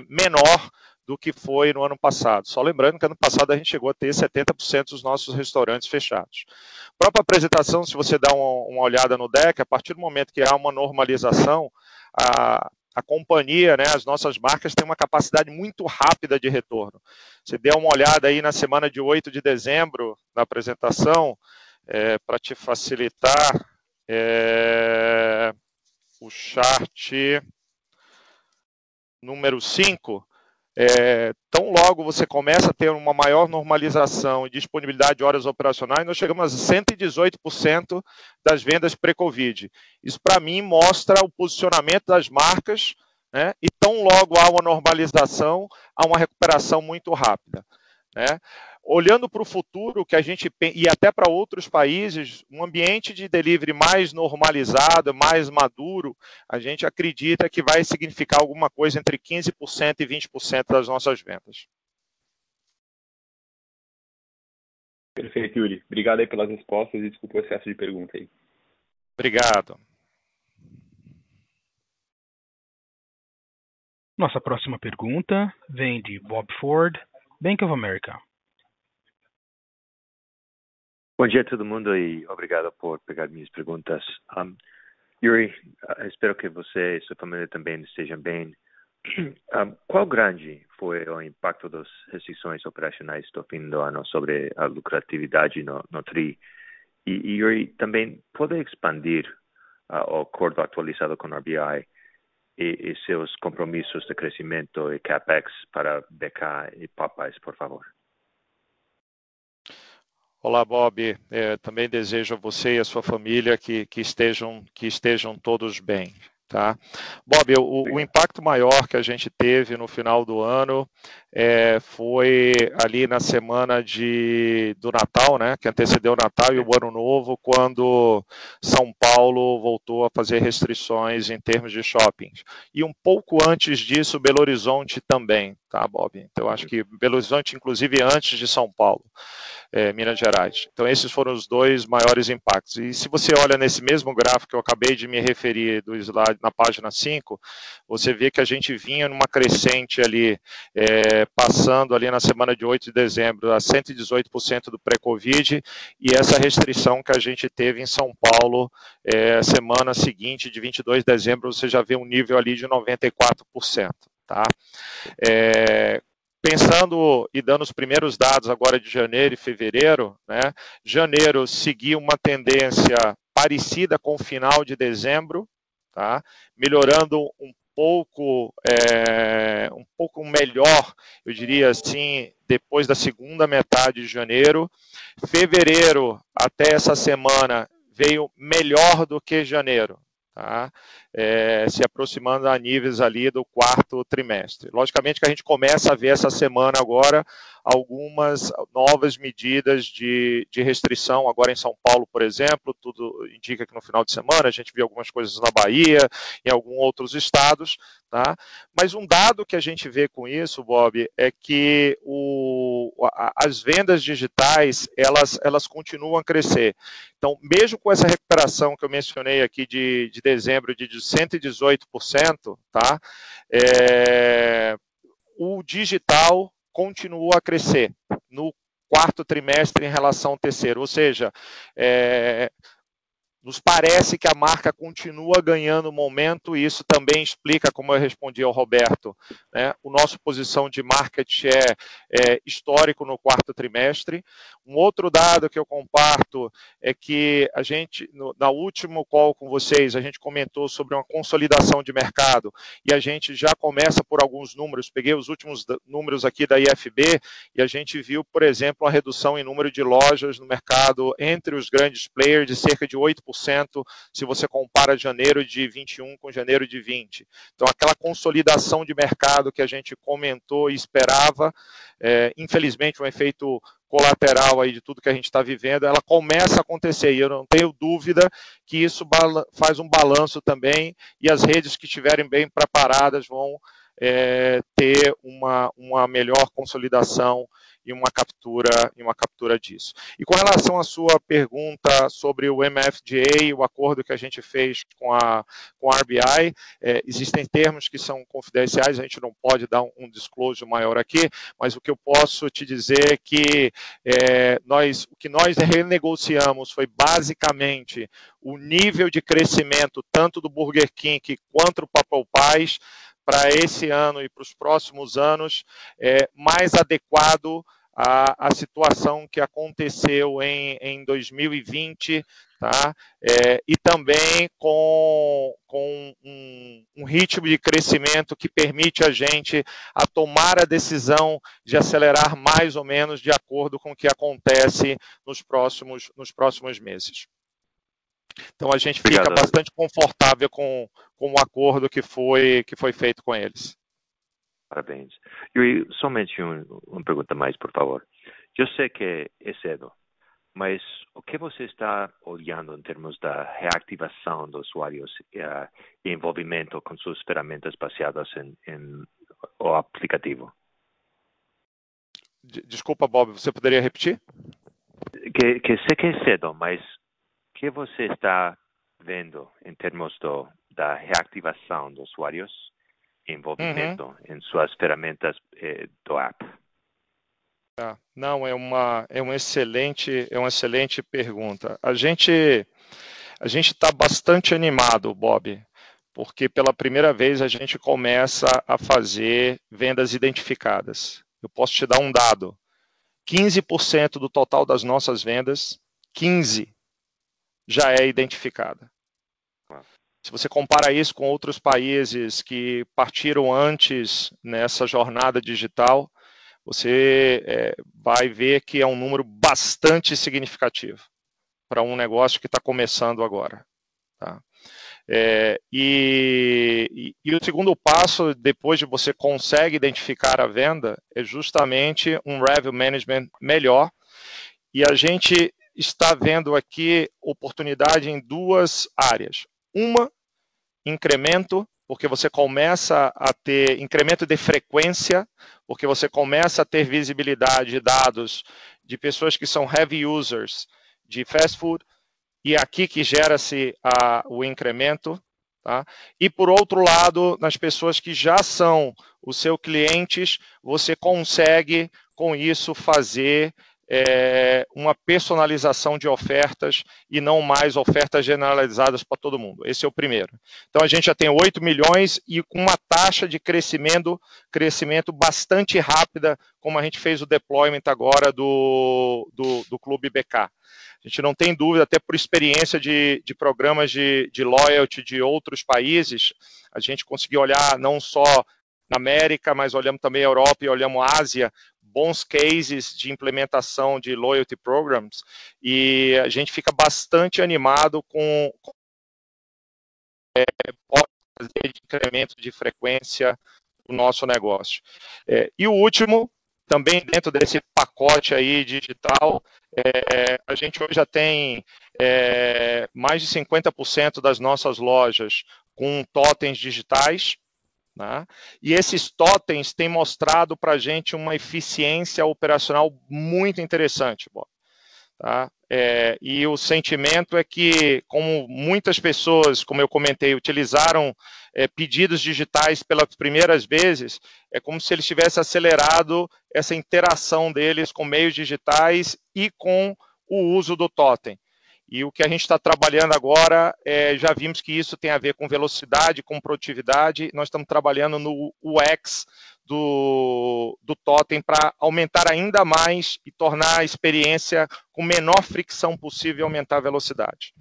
menor do que foi no ano passado. Só lembrando que ano passado a gente chegou a ter 70% dos nossos restaurantes fechados. A própria apresentação, se você dá uma olhada no deck, a partir do momento que há uma normalização, a companhia, né, as nossas marcas têm uma capacidade muito rápida de retorno. Você deu uma olhada aí na semana de 8 de dezembro, na apresentação, para te facilitar, o chart número 5, tão logo você começa a ter uma maior normalização e disponibilidade de horas operacionais, nós chegamos a 118% das vendas pré-Covid. Isso, para mim, mostra o posicionamento das marcas, né? E tão logo há uma normalização, há uma recuperação muito rápida, né? Olhando para o futuro, que a gente e até para outros países, um ambiente de delivery mais normalizado, mais maduro, a gente acredita que vai significar alguma coisa entre 15% e 20% das nossas vendas. Perfeito, Yuri. Obrigado aí pelas respostas e desculpa o excesso de pergunta aí. Obrigado. Nossa próxima pergunta vem de Bob Ford, Bank of America. Bom dia a todo mundo e obrigado por pegar minhas perguntas. Yuri, espero que você e sua família também estejam bem. Qual grande foi o impacto das restrições operacionais do fim do ano sobre a lucratividade no TRI? E Yuri, também pode expandir o acordo atualizado com a RBI e seus compromissos de crescimento e CAPEX para BK e Popeyes, por favor? Olá, Bob. Também desejo a você e a sua família que estejam todos bem. Tá? Bob, o impacto maior que a gente teve no final do ano foi ali na semana do Natal, né, que antecedeu o Natal e o Ano Novo, quando São Paulo voltou a fazer restrições em termos de shoppings. E um pouco antes disso, Belo Horizonte também, tá, Bob? Então, acho que Belo Horizonte, inclusive, antes de São Paulo. Minas Gerais. Então, esses foram os dois maiores impactos. E se você olha nesse mesmo gráfico que eu acabei de me referir do slide na página 5, você vê que a gente vinha numa crescente ali, passando ali na semana de 8 de dezembro a 118% do pré-Covid, e essa restrição que a gente teve em São Paulo, semana seguinte, de 22 de dezembro, você já vê um nível ali de 94%. Tá? Pensando e dando os primeiros dados agora de janeiro e fevereiro, né? Janeiro seguiu uma tendência parecida com o final de dezembro, tá? Melhorando um pouco melhor, eu diria assim, depois da segunda metade de janeiro. Fevereiro, até essa semana, veio melhor do que janeiro. Tá? Se aproximando a níveis ali do quarto trimestre. Logicamente que a gente começa a ver essa semana agora algumas novas medidas de restrição, agora em São Paulo, por exemplo, tudo indica que no final de semana a gente viu algumas coisas na Bahia, em alguns outros estados, tá? Mas um dado que a gente vê com isso, Bob, é que as vendas digitais, elas continuam a crescer. Então, mesmo com essa recuperação que eu mencionei aqui de dezembro de 118%, tá? O digital continua a crescer no quarto trimestre em relação ao terceiro, ou seja, nos parece que a marca continua ganhando momento e isso também explica, como eu respondi ao Roberto, né, o nosso posição de market share histórico no quarto trimestre. Um outro dado que eu comparto é que a gente, na último call com vocês, a gente comentou sobre uma consolidação de mercado e a gente já começa por alguns números, peguei os últimos números aqui da IFB e a gente viu, por exemplo, uma redução em número de lojas no mercado entre os grandes players de cerca de 8%, se você compara janeiro de 21 com janeiro de 20. Então, aquela consolidação de mercado que a gente comentou e esperava, infelizmente, um efeito colateral aí de tudo que a gente está vivendo, ela começa a acontecer, e eu não tenho dúvida que isso faz um balanço também, e as redes que estiverem bem preparadas vão ter uma melhor consolidação e uma captura disso. E com relação à sua pergunta sobre o MFDA, o acordo que a gente fez com a RBI, existem termos que são confidenciais, a gente não pode dar um disclosure maior aqui, mas o que eu posso te dizer é que o que nós renegociamos foi basicamente o nível de crescimento tanto do Burger King quanto do Apple Pies para esse ano e para os próximos anos mais adequado à situação que aconteceu em 2020, tá? E também com um ritmo de crescimento que permite a gente a tomar a decisão de acelerar mais ou menos de acordo com o que acontece nos próximos meses. Então a gente fica bastante confortável com o acordo que foi feito com eles. Parabéns. Yuri, somente uma pergunta mais, por favor. Eu sei que é cedo, mas o que você está olhando em termos da reativação dos usuários e envolvimento com suas ferramentas baseadas em o aplicativo? Desculpa, Bob, você poderia repetir? Que sei que é cedo, mas o que você está vendo em termos da reativação dos usuários e envolvimento em suas ferramentas do app? Não, é uma excelente pergunta. A gente está bastante animado, Bob, porque pela primeira vez a gente começa a fazer vendas identificadas. Eu posso te dar um dado. 15% do total das nossas vendas, 15%, já é identificada. Se você compara isso com outros países que partiram antes nessa jornada digital, você vai ver que é um número bastante significativo para um negócio que está começando agora. Tá? E o segundo passo, depois de você consegue identificar a venda, é justamente um revenue management melhor. E a gente está vendo aqui oportunidade em duas áreas. Uma, incremento, porque você começa a ter incremento de frequência, porque você começa a ter visibilidade de dados de pessoas que são heavy users de fast food, e é aqui que gera-se o incremento. Tá? E, por outro lado, nas pessoas que já são os seus clientes, você consegue, com isso, fazer uma personalização de ofertas e não mais ofertas generalizadas para todo mundo. Esse é o primeiro. Então, a gente já tem 8 milhões e com uma taxa de crescimento bastante rápida, como a gente fez o deployment agora do Clube BK. A gente não tem dúvida, até por experiência de programas de loyalty de outros países, a gente conseguiu olhar não só na América, mas olhamos também a Europa e olhamos a Ásia, bons cases de implementação de loyalty programs, e a gente fica bastante animado com fazer incremento de frequência do nosso negócio. E o último, também dentro desse pacote aí digital, a gente hoje já tem mais de 50% das nossas lojas com totens digitais, né? E esses totens têm mostrado para a gente uma eficiência operacional muito interessante, Bob. Tá? E o sentimento é que, como muitas pessoas, como eu comentei, utilizaram pedidos digitais pelas primeiras vezes, é como se eles tivessem acelerado essa interação deles com meios digitais e com o uso do totem. E o que a gente está trabalhando agora, já vimos que isso tem a ver com velocidade, com produtividade. Nós estamos trabalhando no UX do totem para aumentar ainda mais e tornar a experiência com menor fricção possível e aumentar a velocidade.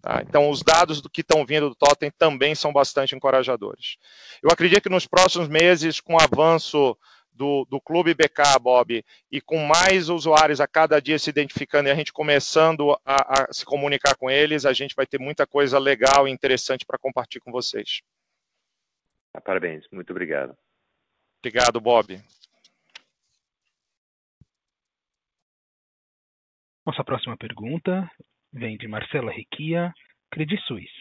Tá? Então, os dados do que estão vindo do totem também são bastante encorajadores. Eu acredito que nos próximos meses, com o avanço do Clube BK, Bob, e com mais usuários a cada dia se identificando e a gente começando a se comunicar com eles, a gente vai ter muita coisa legal e interessante para compartilhar com vocês. Parabéns, muito obrigado. Obrigado, Bob. Nossa próxima pergunta vem de Marcela Requia, Credit Suisse.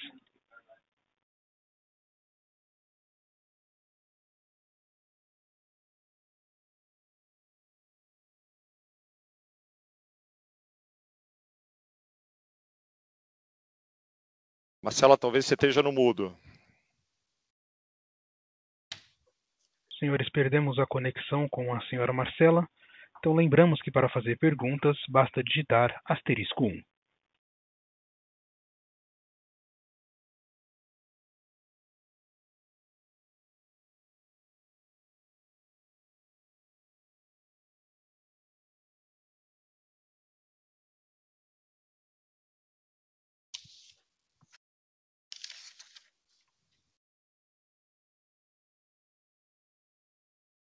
Marcela, talvez você esteja no mudo. Senhores, perdemos a conexão com a senhora Marcela, então lembramos que para fazer perguntas basta digitar *1.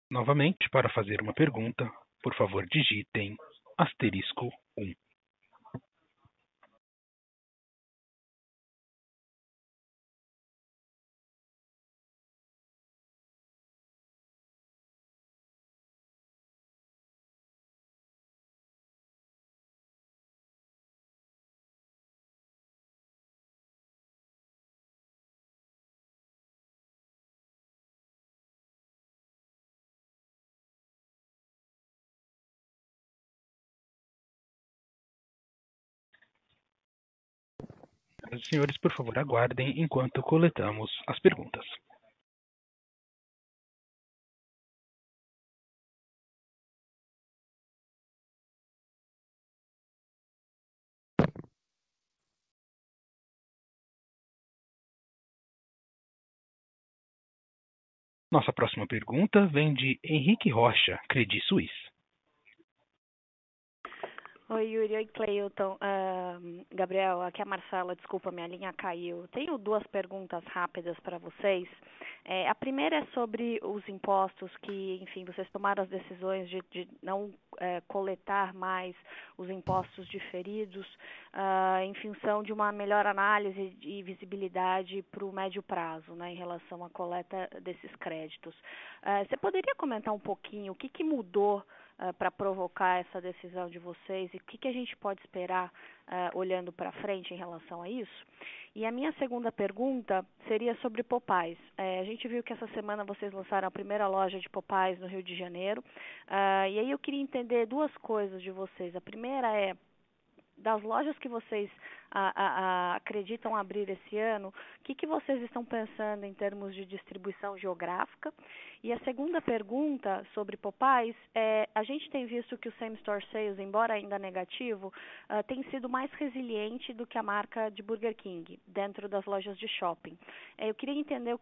Novamente, para fazer uma pergunta, por favor digitem *1. Senhores, por favor, aguardem enquanto coletamos as perguntas. Nossa próxima pergunta vem de Henrique Rocha, Credit Suisse. Oi, Yuri. Oi, Cleiton. Gabriel, aqui é a Marcela. Desculpa, minha linha caiu. Tenho 2 perguntas rápidas para vocês. A primeira é sobre os impostos que, enfim, vocês tomaram as decisões de não coletar mais os impostos diferidos em função de uma melhor análise e visibilidade para o médio prazo, né, em relação à coleta desses créditos. Você poderia comentar um pouquinho o que mudou para provocar essa decisão de vocês e o que a gente pode esperar olhando para frente em relação a isso? E a minha segunda pergunta seria sobre Popeyes. A gente viu que essa semana vocês lançaram a primeira loja de Popeyes no Rio de Janeiro, e aí eu queria entender 2 coisas de vocês. A primeira é, das lojas que vocês acreditam abrir esse ano, o que vocês estão pensando em termos de distribuição geográfica? E a segunda pergunta sobre Popeyes é, a gente tem visto que o Same Store Sales, embora ainda negativo, tem sido mais resiliente do que a marca de Burger King, dentro das lojas de shopping. Eu queria entender ao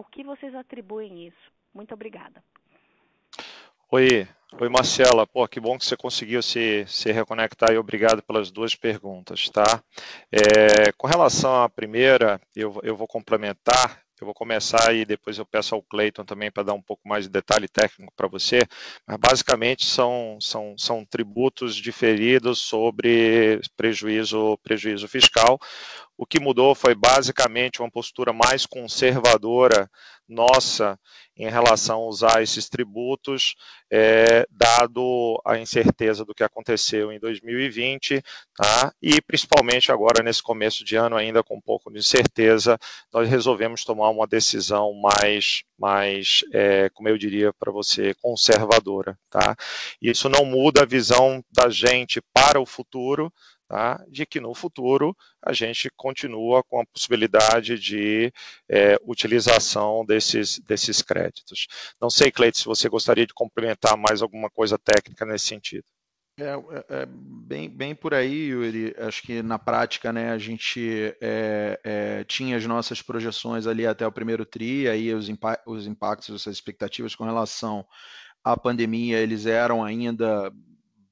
que vocês atribuem isso. Muito obrigada. Oi, Marcela. Pô, que bom que você conseguiu se reconectar e obrigado pelas 2 perguntas, tá? Com relação à primeira, eu vou complementar, eu vou começar e depois eu peço ao Cleiton também para dar um pouco mais de detalhe técnico para você, mas basicamente são tributos diferidos sobre prejuízo fiscal. O que mudou foi basicamente uma postura mais conservadora nossa em relação a usar esses tributos, dado a incerteza do que aconteceu em 2020, tá? E principalmente agora nesse começo de ano ainda com um pouco de incerteza, nós resolvemos tomar uma decisão mais como eu diria para você, conservadora, tá? Isso não muda a visão da gente para o futuro, tá? De que no futuro a gente continua com a possibilidade de utilização desses créditos. Não sei, Cleiton, se você gostaria de complementar mais alguma coisa técnica nesse sentido. Bem por aí, Yuri. Acho que na prática, né, a gente tinha as nossas projeções ali até o primeiro TRI, aí os impactos, essas expectativas com relação à pandemia, eles eram ainda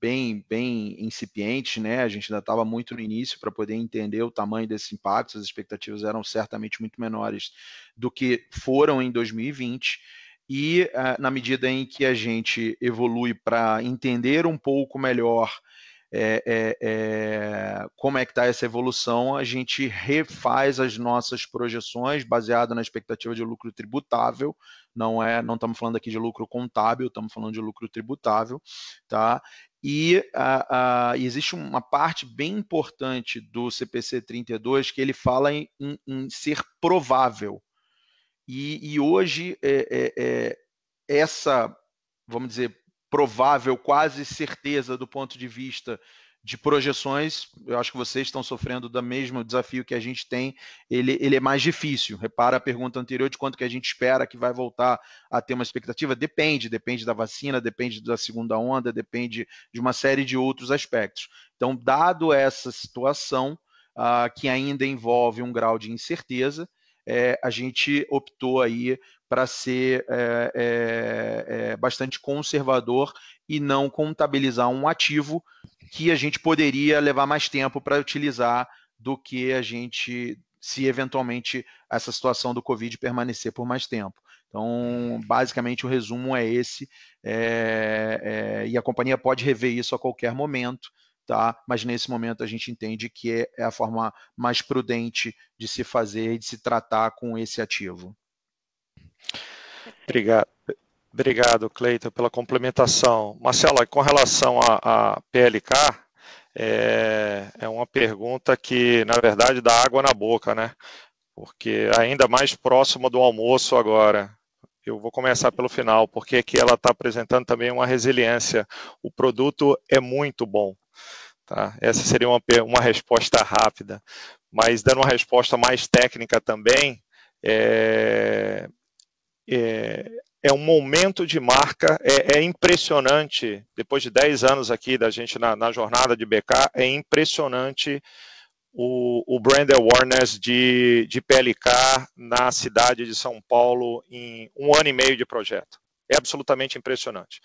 bem incipientes, né? A gente ainda estava muito no início para poder entender o tamanho desses impactos, as expectativas eram certamente muito menores do que foram em 2020. E na medida em que a gente evolui para entender um pouco melhor como é que está essa evolução, a gente refaz as nossas projeções baseado na expectativa de lucro tributável, não estamos falando aqui de lucro contábil, estamos falando de lucro tributável, tá? E existe uma parte bem importante do CPC 32 que ele fala em ser provável. E hoje essa, vamos dizer, provável quase certeza do ponto de vista de projeções, eu acho que vocês estão sofrendo do mesmo desafio que a gente tem, ele é mais difícil. Repara a pergunta anterior de quanto que a gente espera que vai voltar a ter uma expectativa. Depende da vacina, depende da segunda onda, depende de uma série de outros aspectos. Então, dado essa situação, que ainda envolve um grau de incerteza, a gente optou aí para ser bastante conservador e não contabilizar um ativo que a gente poderia levar mais tempo para utilizar do que a gente, se eventualmente essa situação do Covid permanecer por mais tempo. Então, basicamente, o resumo é esse, e a companhia pode rever isso a qualquer momento, tá? Mas nesse momento a gente entende que é a forma mais prudente de se fazer e de se tratar com esse ativo. Obrigado, Cleiton, pela complementação. Marcelo, com relação à PLK, é uma pergunta que, na verdade, dá água na boca, né? Porque ainda mais próximo do almoço agora. Eu vou começar pelo final, porque aqui ela está apresentando também uma resiliência. O produto é muito bom. Tá? Essa seria uma resposta rápida. Mas dando uma resposta mais técnica também, é um momento de marca, é impressionante, depois de 10 anos aqui da gente na jornada de BK, é impressionante o brand awareness de PLK na cidade de São Paulo em 1 ano e meio de projeto. É absolutamente impressionante.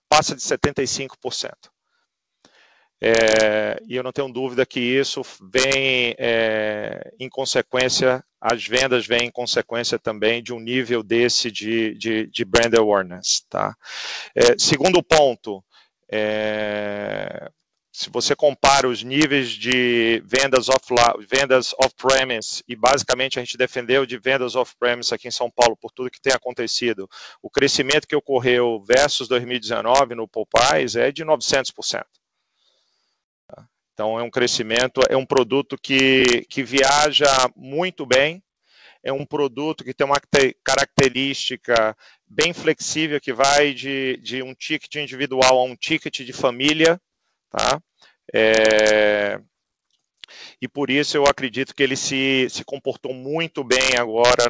Passa de 75%. E eu não tenho dúvida que isso vem em consequência, as vendas vêm em consequência também de um nível desse de brand awareness. Tá? Segundo ponto, se você compara os níveis de vendas off-premise, e basicamente a gente defendeu de vendas off-premise aqui em São Paulo por tudo que tem acontecido, o crescimento que ocorreu versus 2019 no Popeyes é de 900%. Então, é um crescimento, é um produto que viaja muito bem, é um produto que tem uma característica bem flexível, que vai de um ticket individual a um ticket de família, tá? E por isso eu acredito que ele se comportou muito bem agora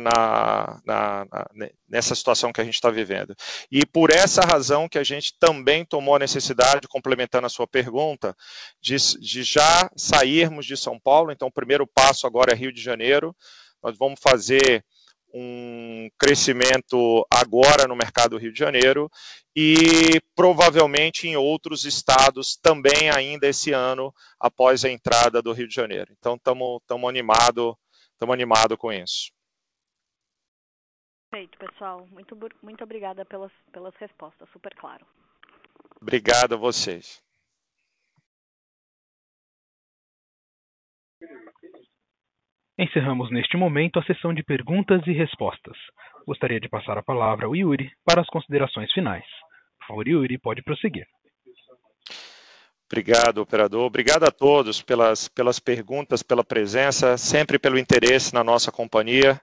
nessa situação que a gente está vivendo. E por essa razão que a gente também tomou a necessidade, complementando a sua pergunta, de já sairmos de São Paulo. Então, o primeiro passo agora é Rio de Janeiro. Nós vamos fazer um crescimento agora no mercado do Rio de Janeiro e provavelmente em outros estados também ainda esse ano, após a entrada do Rio de Janeiro. Então, estamos animados com isso. Perfeito, pessoal. Muito obrigada pelas respostas, super claro. Obrigado a vocês. Encerramos neste momento a sessão de perguntas e respostas. Gostaria de passar a palavra ao Yuri para as considerações finais. Por favor, Yuri, pode prosseguir. Obrigado, operador. Obrigado a todos pelas perguntas, pela presença, sempre pelo interesse na nossa companhia.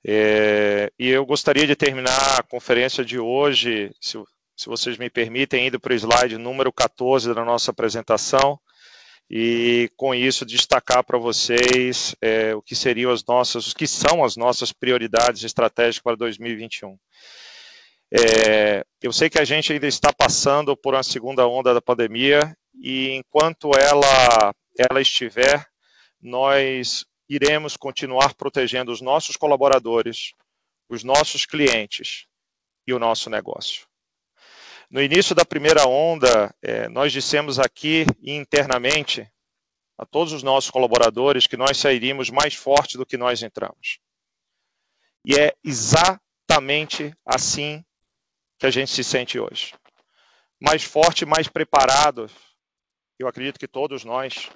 E eu gostaria de terminar a conferência de hoje, se vocês me permitem, indo para o slide número 14 da nossa apresentação, e com isso destacar para vocês o que são as nossas prioridades estratégicas para 2021. Eu sei que a gente ainda está passando por uma segunda onda da pandemia, e enquanto ela estiver, nós iremos continuar protegendo os nossos colaboradores, os nossos clientes e o nosso negócio. No início da primeira onda, nós dissemos aqui internamente a todos os nossos colaboradores que nós sairíamos mais fortes do que nós entramos. E é exatamente assim que a gente se sente hoje. Mais forte, mais preparado, eu acredito que todos nós,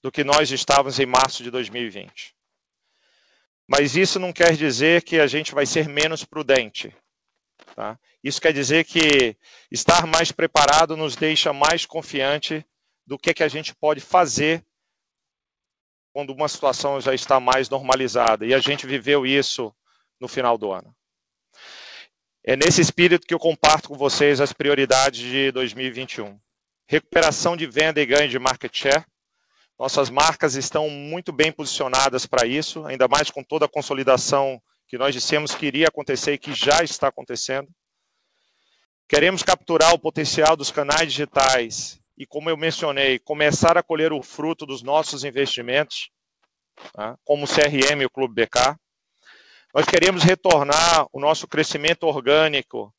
do que nós estávamos em março de 2020. Mas isso não quer dizer que a gente vai ser menos prudente. Tá? Isso quer dizer que estar mais preparado nos deixa mais confiante do que a gente pode fazer quando uma situação já está mais normalizada. E a gente viveu isso no final do ano. É nesse espírito que eu comparto com vocês as prioridades de 2021. recuperação de venda e ganho de market share. Nossas marcas estão muito bem posicionadas para isso, ainda mais com toda a consolidação que nós dissemos que iria acontecer e que já está acontecendo. Queremos capturar o potencial dos canais digitais e, como eu mencionei, começar a colher o fruto dos nossos investimentos, tá? Como o CRM e o Clube BK. Nós queremos retornar o nosso crescimento orgânico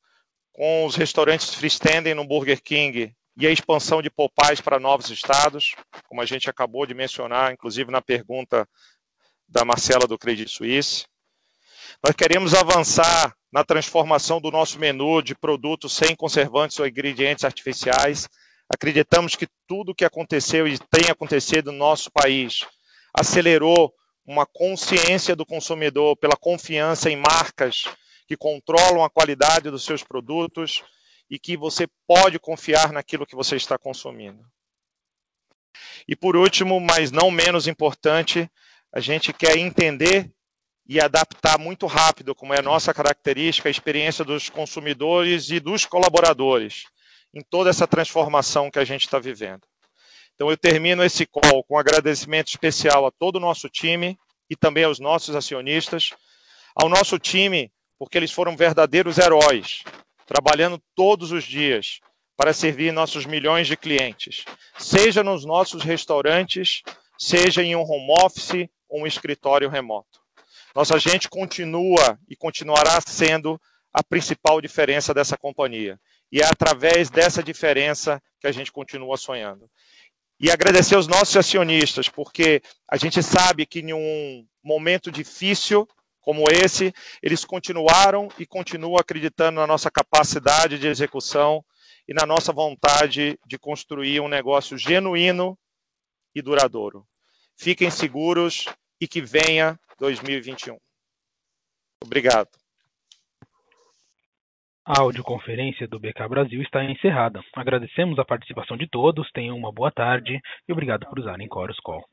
com os restaurantes freestanding no Burger King e a expansão de Popeyes para novos estados, como a gente acabou de mencionar, inclusive na pergunta da Marcela do Credit Suisse. Nós queremos avançar na transformação do nosso menu de produtos sem conservantes ou ingredientes artificiais. Acreditamos que tudo o que aconteceu e tem acontecido no nosso país acelerou uma consciência do consumidor pela confiança em marcas que controlam a qualidade dos seus produtos e que você pode confiar naquilo que você está consumindo. E por último, mas não menos importante, a gente quer entender e adaptar muito rápido, como é a nossa característica, a experiência dos consumidores e dos colaboradores em toda essa transformação que a gente está vivendo. Então eu termino esse call com um agradecimento especial a todo o nosso time e também aos nossos acionistas, ao nosso time, porque eles foram verdadeiros heróis, trabalhando todos os dias para servir nossos milhões de clientes, seja nos nossos restaurantes, seja em um home office ou um escritório remoto. Nossa gente continua e continuará sendo a principal diferença dessa companhia. E é através dessa diferença que a gente continua sonhando. E agradecer aos nossos acionistas, porque a gente sabe que em um momento difícil como esse, eles continuaram e continuam acreditando na nossa capacidade de execução e na nossa vontade de construir um negócio genuíno e duradouro. Fiquem seguros e que venha 2021. Obrigado. A audioconferência do BK Brasil está encerrada. Agradecemos a participação de todos, tenham uma boa tarde e obrigado por usarem Chorus Call.